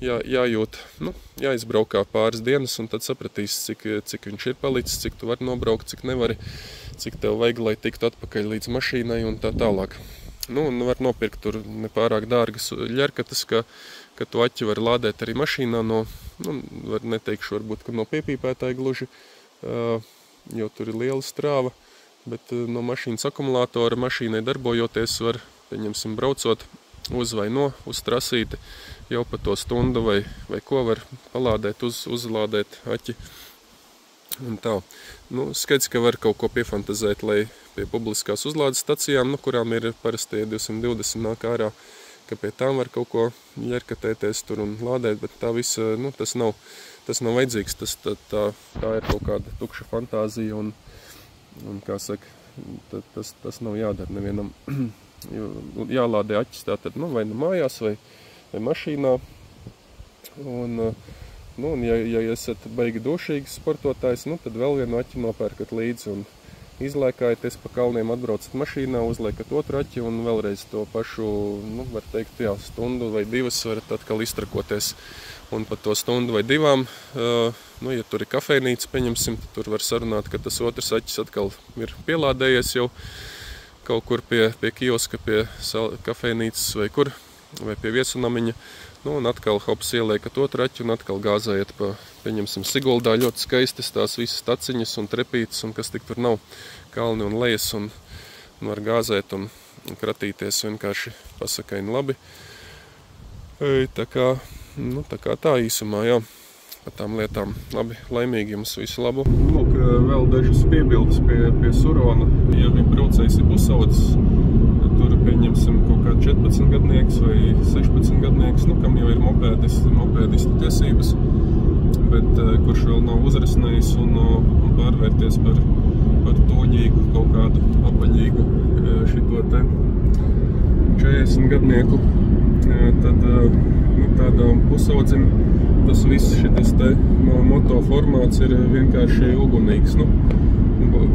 [SPEAKER 1] jājūt, jāizbraukā pāris dienas, un tad sapratīs, cik viņš ir palicis, cik tu vari nobraukt, cik nevari, cik tev vajag, lai tiktu atpakaļ līdz mašīnai un tā tālāk. Un var nopirkt tur nepārāk dārgas ļerkatas, ka tu aķi var lādēt arī mašīnā var neteikšu varbūt, ka no piepīpētāja gluži, jo tur ir liela strāva, bet no mašīnas akumulātora mašīnai darbojoties var, pieņemsim, braucot uz vai no, uz trasīti, jau pa to stundu vai ko var palādēt, uzlādēt aķi. Un tā. Skaidrs, ka var kaut ko piefantazēt, lai pie publiskās uzlādes stacijām, kurām ir parasti 220 nāk ārā, ka pie tām var kaut ko ļerkatēties tur un lādēt, bet tā visa, tas nav vajadzīgs, tā ir kaut kāda tukša fantāzija un kā saka, tas nav jādara nevienam. Jālādē aķis tātad, vai mājās vai mašīnā. Un ja esat baigi došīgs sportotājs, tad vēl vienu aķi nopērkat līdzi un izlēkājaties pa kalniem, atbraucat mašīnā, uzliekat otru aķi un vēlreiz to pašu, var teikt, jā, stundu vai divas varat atkal iztrakoties. Un pa to stundu vai divām, ja tur ir kafejnīca, pieņemsim, tad tur var sarunāt, ka tas otrs aķis atkal ir pielādējies jau kaut kur pie kioska, pie kafejnīcas vai kur, vai pie viesunamiņa. Un atkal hops ieliekat otru aķi un atkal gāzējiet pa, pieņemsim, Siguldā ļoti skaistas tās visas taciņas un trepītes un kas tik tur nav, kalni un lejas un var gāzēt un kratīties vienkārši pasakaini labi. Tā kā tā īsumā, jā, par tām lietām. Labi, laimīgi jums visu labu. Lūk, vēl dažas piebildes pie Surona. Ja viņa braucējs ir pusaudzis, tur pieņemsim kaut kā 14 gadnieks vai 16 gadnieks, kam jau ir mopēdistu tiesības, bet kurš vēl nav uzrasinājis un pārvērties par toģīgu, kaut kādu apaļīgu šito te 40 gadnieku, tad tādām pusaudzim tas viss šitas te moto formāts ir vienkārši ugunīgs,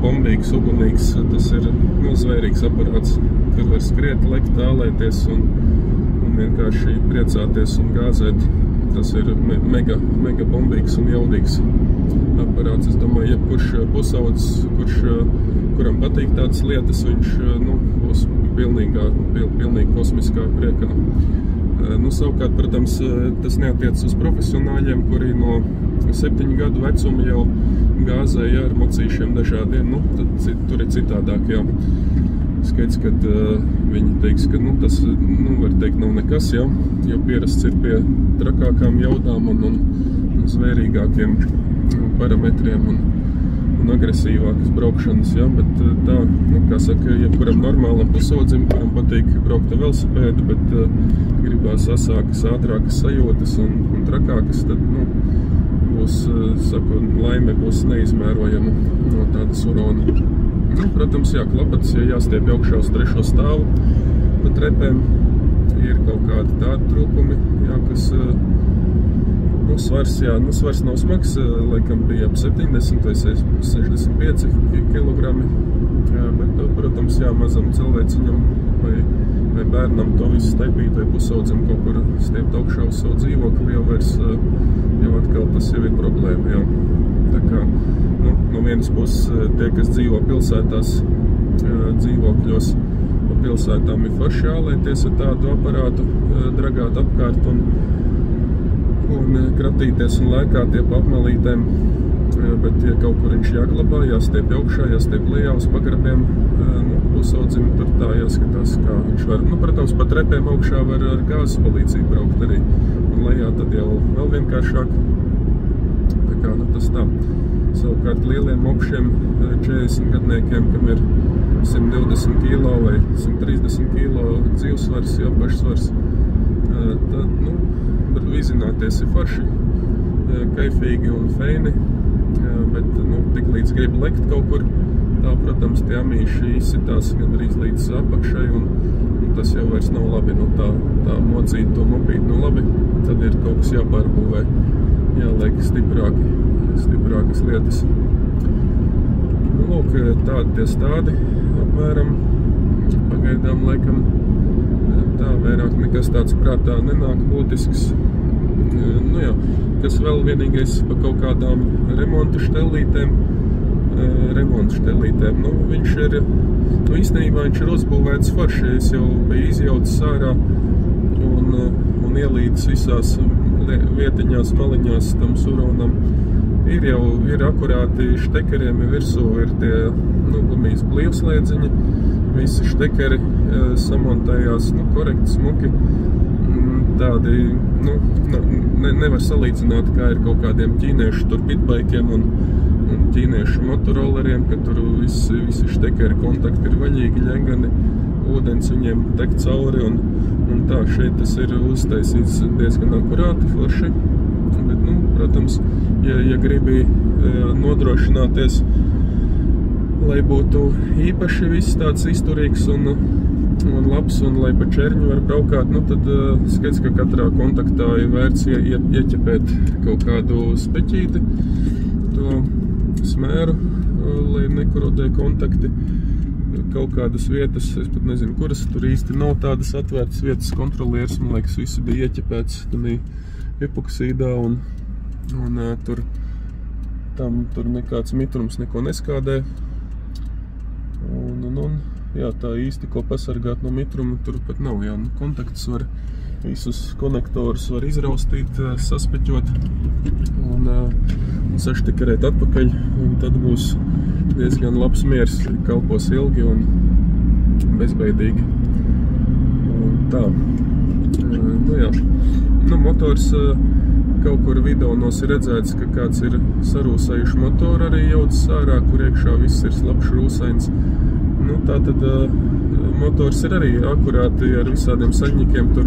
[SPEAKER 1] bombīgs, ugunīgs, tas ir zvērīgs aparāts, kur var skriet, lekt, tālēties un vienkārši priecāties un gāzēt. Tas ir mega bombīgs un jaudīgs aparāts. Es domāju, jebkurš pusaudzis, kuram patīk tādas lietas, viņš būs pilnīgi kosmiskā priekā. Savukārt, protams, tas neatiec uz profesionāļiem, kuri no 7 gadu vecuma jau gāzēja ar mocīšiem dažādiem, tad tur ir citādāk, jā. Skaidrs, ka viņi teiks, ka tas, var teikt, nav nekas, jā, jo pierasts ir pie trakākām jaudām un zvērīgākiem parametriem un agresīvākas braukšanas, jā, bet tā, kā saka, jebkuram normālam pusaudzim, kuram patīk braukt ar velosipēdu, bet gribās asākas, ātrākas sajūtas un trakākas, tad, būs, saku, laime būs neizmērojama no tāda Surona. Protams, jā, klapats, ja jāstiep augšā uz 3. stāvu, pa trepēm ir kaut kādi tādi trūkumi, jā, kas, svars nav smags, laikam bija ap 70 vai 65 kilogrami, bet, protams, jā, mazam cilvēciņam vai bērnam to visu staipīt vai pusaudzim kaut kur stiept augšā uz savu dzīvokli, jau tas jau ir problēma, jā. Tā kā, no vienas puses tie, kas dzīvo pilsētās, dzīvokļos pa pilsētām ir forši jālēties ar tādu aparātu, dragāt apkārt un kratīties un lēkāt pa apmalītēm, bet ja kaut kur viņš jāglabā, jāstiep augšā, jāstiep lejā uz pagrabiem, pusaudzim tur tā jāskatās, kā viņš var. Protams, pa trepēm augšā var ar gāzes palīdzību braukt arī, un lejā tad jau vēl vienkāršāk. Tā kā, tas tā. Savukārt lieliem mopšiem, 40 gadniekiem, kam ir 120 kilo vai 130 kilo dzīvsvars, jā, pašsvars, tad, vizināties ir forši, kaifīgi un feini, bet, tik līdz grib lekt kaut kur, tā, protams, tie amīši izsitās gandrīz līdz apakšai, un tas jau vairs nav labi, tā mocīt to mopīt, labi, tad ir kaut kas jāpārbūvē, jāliek stiprākas lietas. Lūk, tādi tie stādi apmēram, pagaidām laikam tā vairāk nekas tāds prātā nenāk būtisks. Kas vēl vienīgais pa kaut kādām remontu štelītēm, viņš ir, īstenībā viņš ir uzbūvēts forši, es jau biju izjaucis ārā un ielīdis visās vietiņās, maliņās tam suronam. Ir akurāti štekeriem, virsū ir tie, gumijas blīvslēdziņi, visi štekeri samontējās, korekti, smuki, tādi, nevar salīdzināt, kā ir kaut kādiem ķīniešu tur pitbaikiem un ķīniešu motorolleriem, ka tur visi štekeri kontakti ir vaļīgi, ļengani, ūdens viņiem tek cauri un tā, šeit tas ir uztaisīts diezgan akurāti, forši, bet, protams, ja gribi nodrošināties, lai būtu īpaši viss tāds izturīgs un labs, un lai pa čerņu var braukāt, tad skaidrs, ka katrā kontaktā ir vērts ieķepēt kaut kādu speķīti, to smēru, lai nekorodē kontakti, kaut kādas vietas, es pat nezinu, kuras tur īsti nav tādas atvērtas vietas, kontrolieris, man liekas, visi bija ieķepēts tādā epoksīdā, un tur nekāds mitrums neko neskādē, jā, tā īsti, ko pasargāt no mitruma, tur pat nav, jā, kontaktus var, visus konektorus var izraustīt, saspeķot un saštikarēt atpakaļ, un tad būs diezgan labs miers, kalpos ilgi un bezbeidīgi. Un tā, jā, motors kaut kur videonos ir redzēts, ka kāds ir sarūsējuši motoru arī jaudzis ārā, kur iekšā viss ir slapš rūsains. Tātad motors ir arī akurāti ar visādiem saļņikiem tur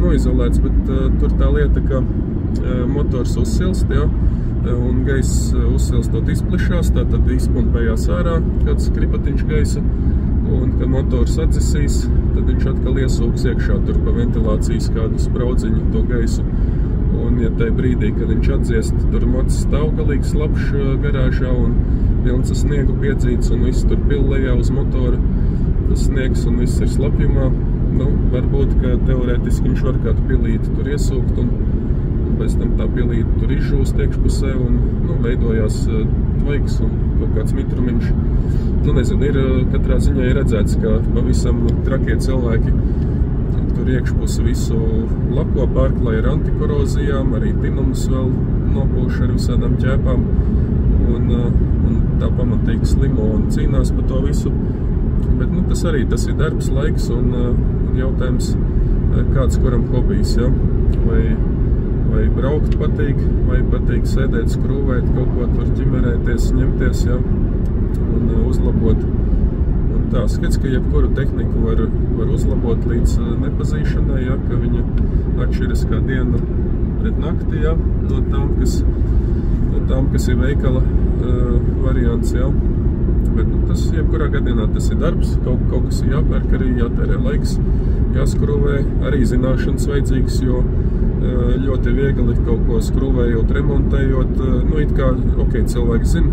[SPEAKER 1] noizolēts, bet tur tā lieta, ka motors uzsilst, jā, un gaiss uzsilstot izplišās, tātad izpumpējās ārā kāds kripatiņš gaisa, un kad motors atzisīs, tad viņš atkal iesūks iekšā tur pa ventilācijas kādu spraudziņu to gaisu. Un ja tajā brīdī, kad viņš atdziest, tur mocis stāv galīgi slapš garāžā un pilns ar sniegu piedzīts un viss tur pil lejā uz motora, tas sniegs un viss ir slapjumā. Varbūt, ka teorētiski viņš var kādu pilīti tur iesūkt un pēc tam tā pilīti tur izžūst iekšpusē un veidojās tvaiks un kaut kāds mitrumiņš. Nezinu, katrā ziņā ir redzēts, ka pavisam trakie cilvēki tur iekšpusi visu lako, pārklāja ar antikorozijām, arī tinums vēl nopūš ar visādām ķēpām un tā pamatīgi slimo un cīnās par to visu. Bet tas ir darbs, laiks un jautājums, kāds kuram hobijs, ja? Vai braukt patīk, vai patīk sēdēt, skrūvēt, kaut ko tur ķimerēties, ņemties, ja? Un uzlabot. Un tā, skats, ka jebkuru tehniku var uzlabot līdz nepazīšanai, ja? Ka viņa atšķiras kā diena pret nakti, ja? No tām, kas ir veikala variants, ja? Bet tas jebkurā gadienā tas ir darbs, kaut kas ir jāpērk arī, jātērē laiks, jāskrūvē, arī zināšanas vajadzīgs, jo ļoti viegli kaut ko skrūvējot, remontējot, it kā, cilvēki zina,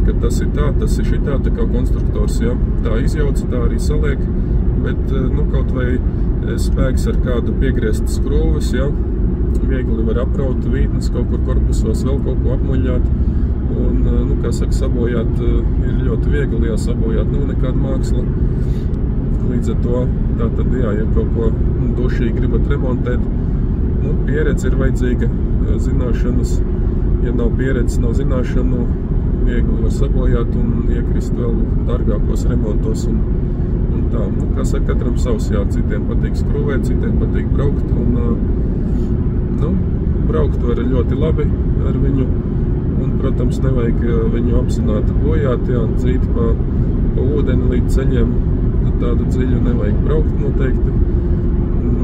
[SPEAKER 1] ka tas ir šitā, tā kā konstruktors, ja, tā izjauc, tā arī saliek, bet, kaut vai spēks ar kādu piegriezt skrūvis, ja, viegli var apraut vītnes, kaut kur korpusos vēl kaut ko apmuļāt. Un, nu, kā saka, sabojāt ir ļoti viegli, jā, sabojāt nav nekāda māksla. Līdz ar to, tātad, jā, ja kaut ko dušīgi gribat remontēt, nu, pieredze ir vajadzīga, zināšanas. Ja nav pieredzes, nav zināšanu, viegli var sabojāt un iekrist vēl dārgākos remontos un tā. Nu, kā saka, katram savs, jā, citiem patīk skrūvēt, citiem patīk braukt un, nu, braukt var ļoti labi ar viņu. Un, protams, nevajag viņu apzināti bojāt, jā, dzīt pa ūdeni līdz ceļiem, tādu dziļu nevajag braukt noteikti.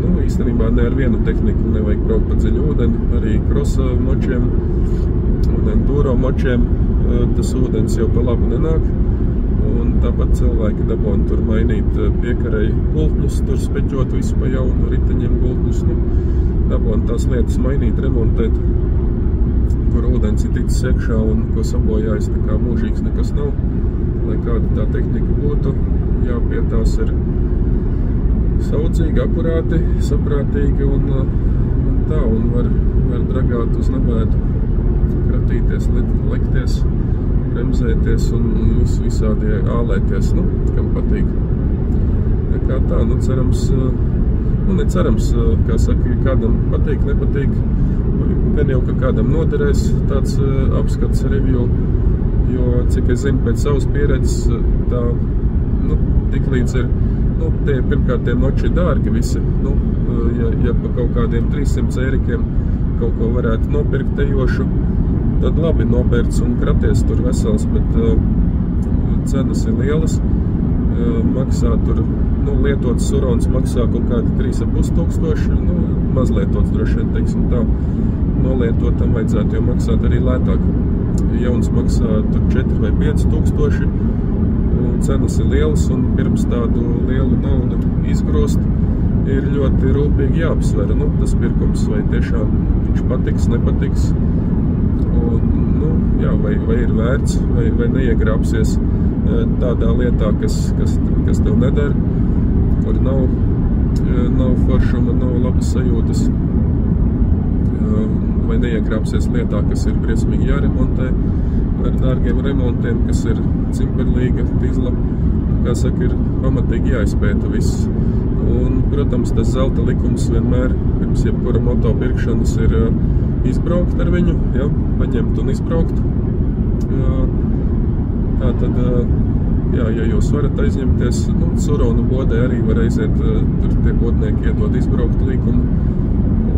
[SPEAKER 1] Nu, īstenībā ne ar vienu tehniku nevajag braukt pa dziļu ūdeni, arī krosa močiem un enduro močiem tas ūdens jau pa labu nenāk. Un tāpat cilvēki dabon tur mainīt piekarei gultņus, tur speķot visu pa jaunu riteņiem gultņus, nu, dabon tās lietas mainīt, remontēt, kur ūdens ir ticis iekšā un ko sabojājis, tā kā mūžīgs nekas nav, lai kāda tā tehnika būtu, jāpietās ir saudzīgi, akurāti, saprātīgi un tā, un var dragāt uz nebēdu, kratīties, lekties, bremzēties un visādi ālēties, nu, kam patīk. Kā tā, nu, cerams, nu, necerams, kā saka, kādam patīk, nepatīk, gan jau, ka kādam noderēs tāds apskats review, jo, cik es zinu, pēc savas pieredzes, tā, nu, tik līdz ir, nu, tie pirmkārt tie moči dārgi visi, nu, ja pa kaut kādiem 300 eirikiem kaut ko varētu nopirkt tejošu, tad labi nopērts un kraties tur vesels, bet cenas ir lielas, maksā tur, nu, lietots surons maksā kaut kādi 3,5 tūkstoši, nu, mazlietots droši vien, teiksim tā, nolietotam vajadzētu jau maksāt arī lētāk. Jauns maksā tur 4 vai 5 tūkstoši, cenas ir lielas un pirms tādu lielu naudu izgrost ir ļoti rūpīgi jāapsver, nu, tas pirkums, vai tiešām viņš patiks, nepatiks. Un, nu, jā, vai ir vērts, vai neiegrāpsies tādā lietā, kas tev nedara, kur nav foršuma, nav labas sajūtas, vai neiegrāpsies lietā, kas ir briesmīgi jāremontē, ar dārgiem remontiem, kas ir cimperlīga, tīzla, kā saka, ir pamatīgi jāizpēta viss. Un, protams, tas zelta likums vienmēr, pirms jebkura moto pirkšanas, ir izbraukt ar viņu, ja, paņemt un izbraukt. Tātad, jā, ja jūs varat aizņemties, nu, suronu bodē arī var aiziet, tur tie bodnieki iedod izbraukt likumu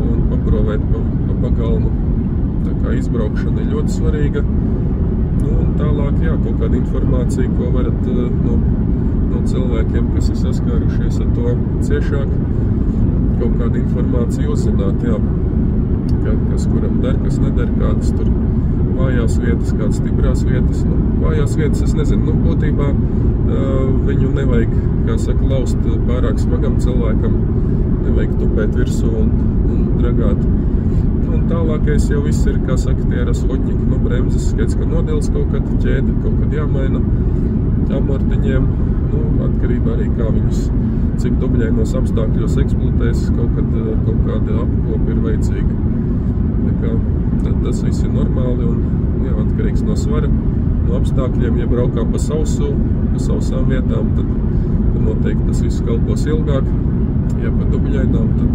[SPEAKER 1] un paprovēt pa pagalmu. Tā kā izbraukšana ir ļoti svarīga. Nu, un tālāk, jā, kaut kāda informācija, ko varat no cilvēkiem, kas ir saskārušies ar to ciešāk, kaut kāda informācija uzzināt, jā, kas kuram der, kas neder, kādas tur vājās vietas, kādas stiprās vietas. Nu, vājās vietas, es nezinu, nu, būtībā viņu nevajag, kā saka, laust pārāk smagam cilvēkam, nevajag tupēt virsū un dragāt. Un tālākais jau viss ir, kā saka, tie rashodņiki, nu, bremzes, skaits, ka nodils kaut kad, ķēde kaut kad jāmaina, amortiņiem, nu, atkarībā arī kā viņus, cik dubļainos apstākļos eksploatēs, kaut kāda apkopa ir vajadzīga. Tā kā tas viss ir normāli un, jā, atkarīgs no svara, no apstākļiem, ja braukā pa sausu, pa sausām vietām, tad noteikti tas viss kalpos ilgāk, ja pa dubļainām, tad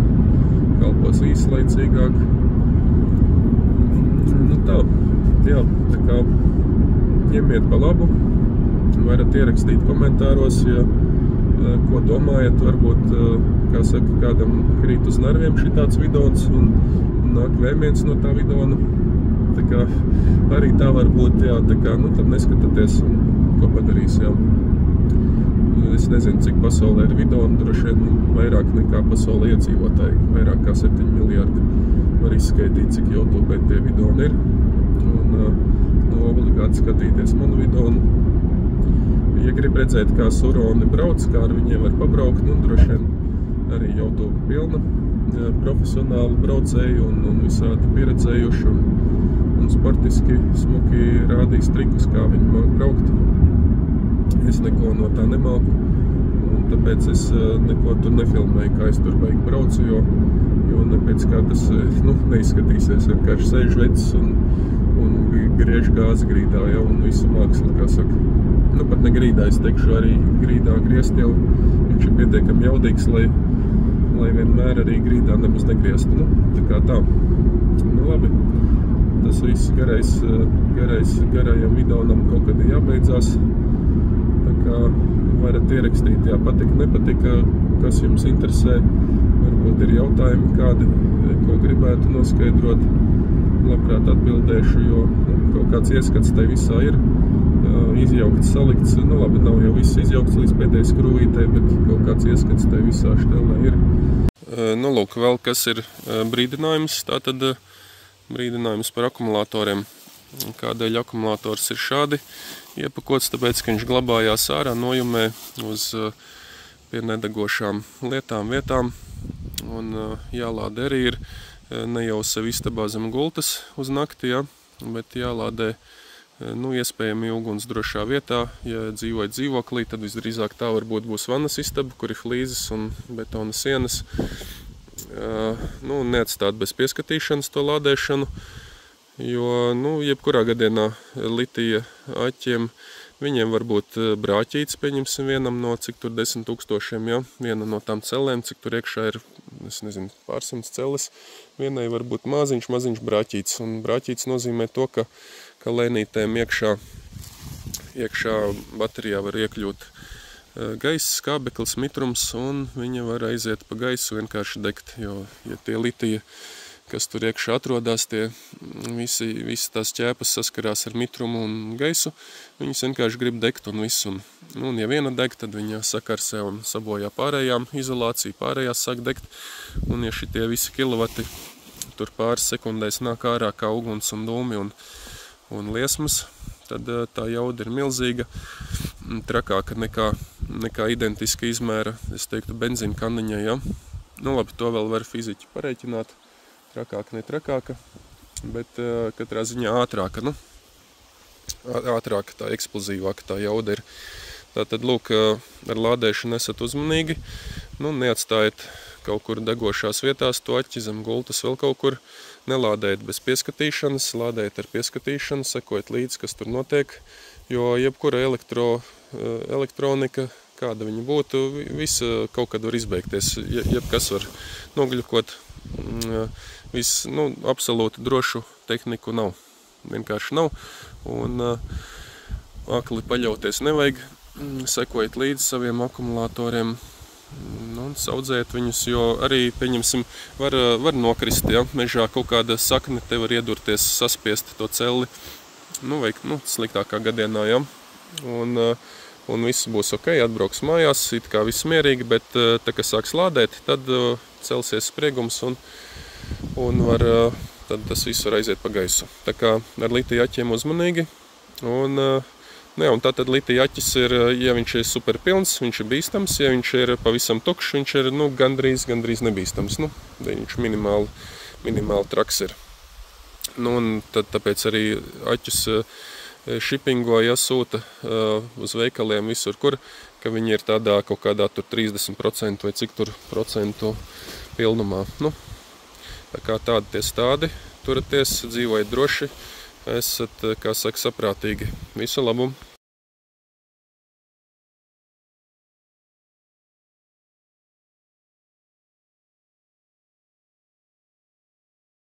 [SPEAKER 1] kalpos īslaicīgāk. Nu tā, jā, tā kā ņemiet pa labu, varat ierakstīt komentāros, ja ko domājat, varbūt, kā saka, kādam krīt uz nerviem šitāds vidons un nāk vēmiens no tā vidona. Tā kā arī tā var būt, jā, tā kā, nu tad neskataties un ko padarīs, jā. Es nezinu, cik pasaulē ir vidoni, droši vien vairāk nekā pasaulē iedzīvotāji, vairāk kā 7 miljardi. Var izskaitīt, cik YouTube tie vidoni ir. Un, nu, obligāti skatīties manu vidonu. Ja grib redzēt, kā suroni brauc, kā ar viņiem var pabraukt, nu, droši vien arī YouTube pilna profesionāli braucēji un visādi pieredzējuši un sportiski smuki rādīs trikus, kā viņi māk braukt. Es neko no tā nemāku, un tāpēc es neko tur nefilmēju, kā es tur baigi braucu, jo jo pēc kā tas neizskatīsies. Vienkārši sēž vecs un griež gāzi grīdā, ja, un visu mākslu, kā saka. Pat ne grīdā, es teikšu, arī grīdā griezt jau. Viņš ir pietiekami jaudīgs, lai vienmēr arī grīdā nemaz negrieztu. Tā kā tā. Labi. Tas viss garajam videonam kaut kad ir jābeidzās. Tā kā varat ierakstīt, jā, patika, nepatika, kas jums interesē. Varbūt ir jautājumi kādi, ko gribētu noskaidrot. Labprāt atbildēšu, jo kaut kāds ieskats tai visā ir. Izjaukts, salikts, labi, nav jau viss izjaukts līdz pēdējai skrūvītei, bet kaut kāds ieskats tai visā štelē ir. Lūk, vēl kas ir brīdinājums, tātad brīdinājums par akumulatoriem. Kādēļ akumulators ir šādi iepakots, tāpēc, ka viņš glabājās ārā nojumē uz pie nedegošām vietām, un jālādē arī ir ne jau sev istabā zem gultas uz nakti, ja, bet jālādē iespējami ugunsdrošā vietā. Ja dzīvojat dzīvoklī, tad visdrīzāk tā varbūt būs vannas istaba, kur ir flīzes un betona sienas. Neatstāt bez pieskatīšanas to lādēšanu, jo, jebkurā gadienā litija aķiem, viņiem var būt brāķīts, pieņemsim vienam no cik tur 10 000, ja, viena no tām cellēm, cik tur iekšā ir, es nezinu, pārsimts celles, vienai var būt maziņš brāķīts, un brāķīts nozīmē to, ka lēnītēm iekšā baterijā var iekļūt gaiss, skābeklis, mitrums, un viņa var aiziet pa gaisu vienkārši degt, jo, ja tie litija, kas tur iekšā atrodās, tie visi tās ķēpas saskarās ar mitrumu un gaisu, viņas vienkārši grib degt un visu. Un ja viena deg, tad viņa sakarsē un sabojā pārējām izolāciju, pārējās sāk degt, un ja šitie visi kilovati tur pāris sekundēs nāk ārā kā uguns un dūmi un liesmas, tad tā jauda ir milzīga, trakāka nekā identiska izmēra, es teiktu, benzīna kandiņai, ja. Labi, to vēl var fiziķi pareiķināt, trakāka, ne trakāka, bet katrā ziņā ātrāka, ātrāka, tā eksplozīvāka tā jauda ir. Tātad, lūk, ar lādēšanu esat uzmanīgi, neatstājiet kaut kur degošās vietās to aķi zem gultas vēl kaut kur, nelādējiet bez pieskatīšanas, lādējiet ar pieskatīšanu, sekojiet līdzi, kas tur notiek, jo jebkura elektronika, kāda viņa būtu, viss kaut kad var izbeigties, jebkas var nogļukot, absolūti drošu tehniku nav, vienkārši nav, un akli paļauties nevajag, sekojiet līdzi saviem akumulatoriem, saudzēt viņus, jo arī, pieņemsim, var nokrist, ja, mežā kaut kāda sakne te var iedurties, saspiest to celli, vai sliktākā gadienā, ja, un viss būs ok, atbrauks mājās, it kā viss mierīgi, bet tā, kad sāks lādēt, tad celsies spriegums un tad tas viss var aiziet pa gaisu. Tā kā ar litija aķiem uzmanīgi, un tātad litija aķis ir, ja viņš ir super pilns, viņš ir bīstams, ja viņš ir pavisam tukšs, viņš ir, gandrīz nebīstams, viņš minimāli traks ir. Un tad tāpēc arī aķus shippingo, ja sūta uz veikaliem visur, kur, ka viņi ir tādā kaut kādā tur 30% vai cik tur procentu pilnumā. Tā kā tādi tie stādi, turaties, dzīvojiet droši, esat, kā saka, saprātīgi. Visu labumu!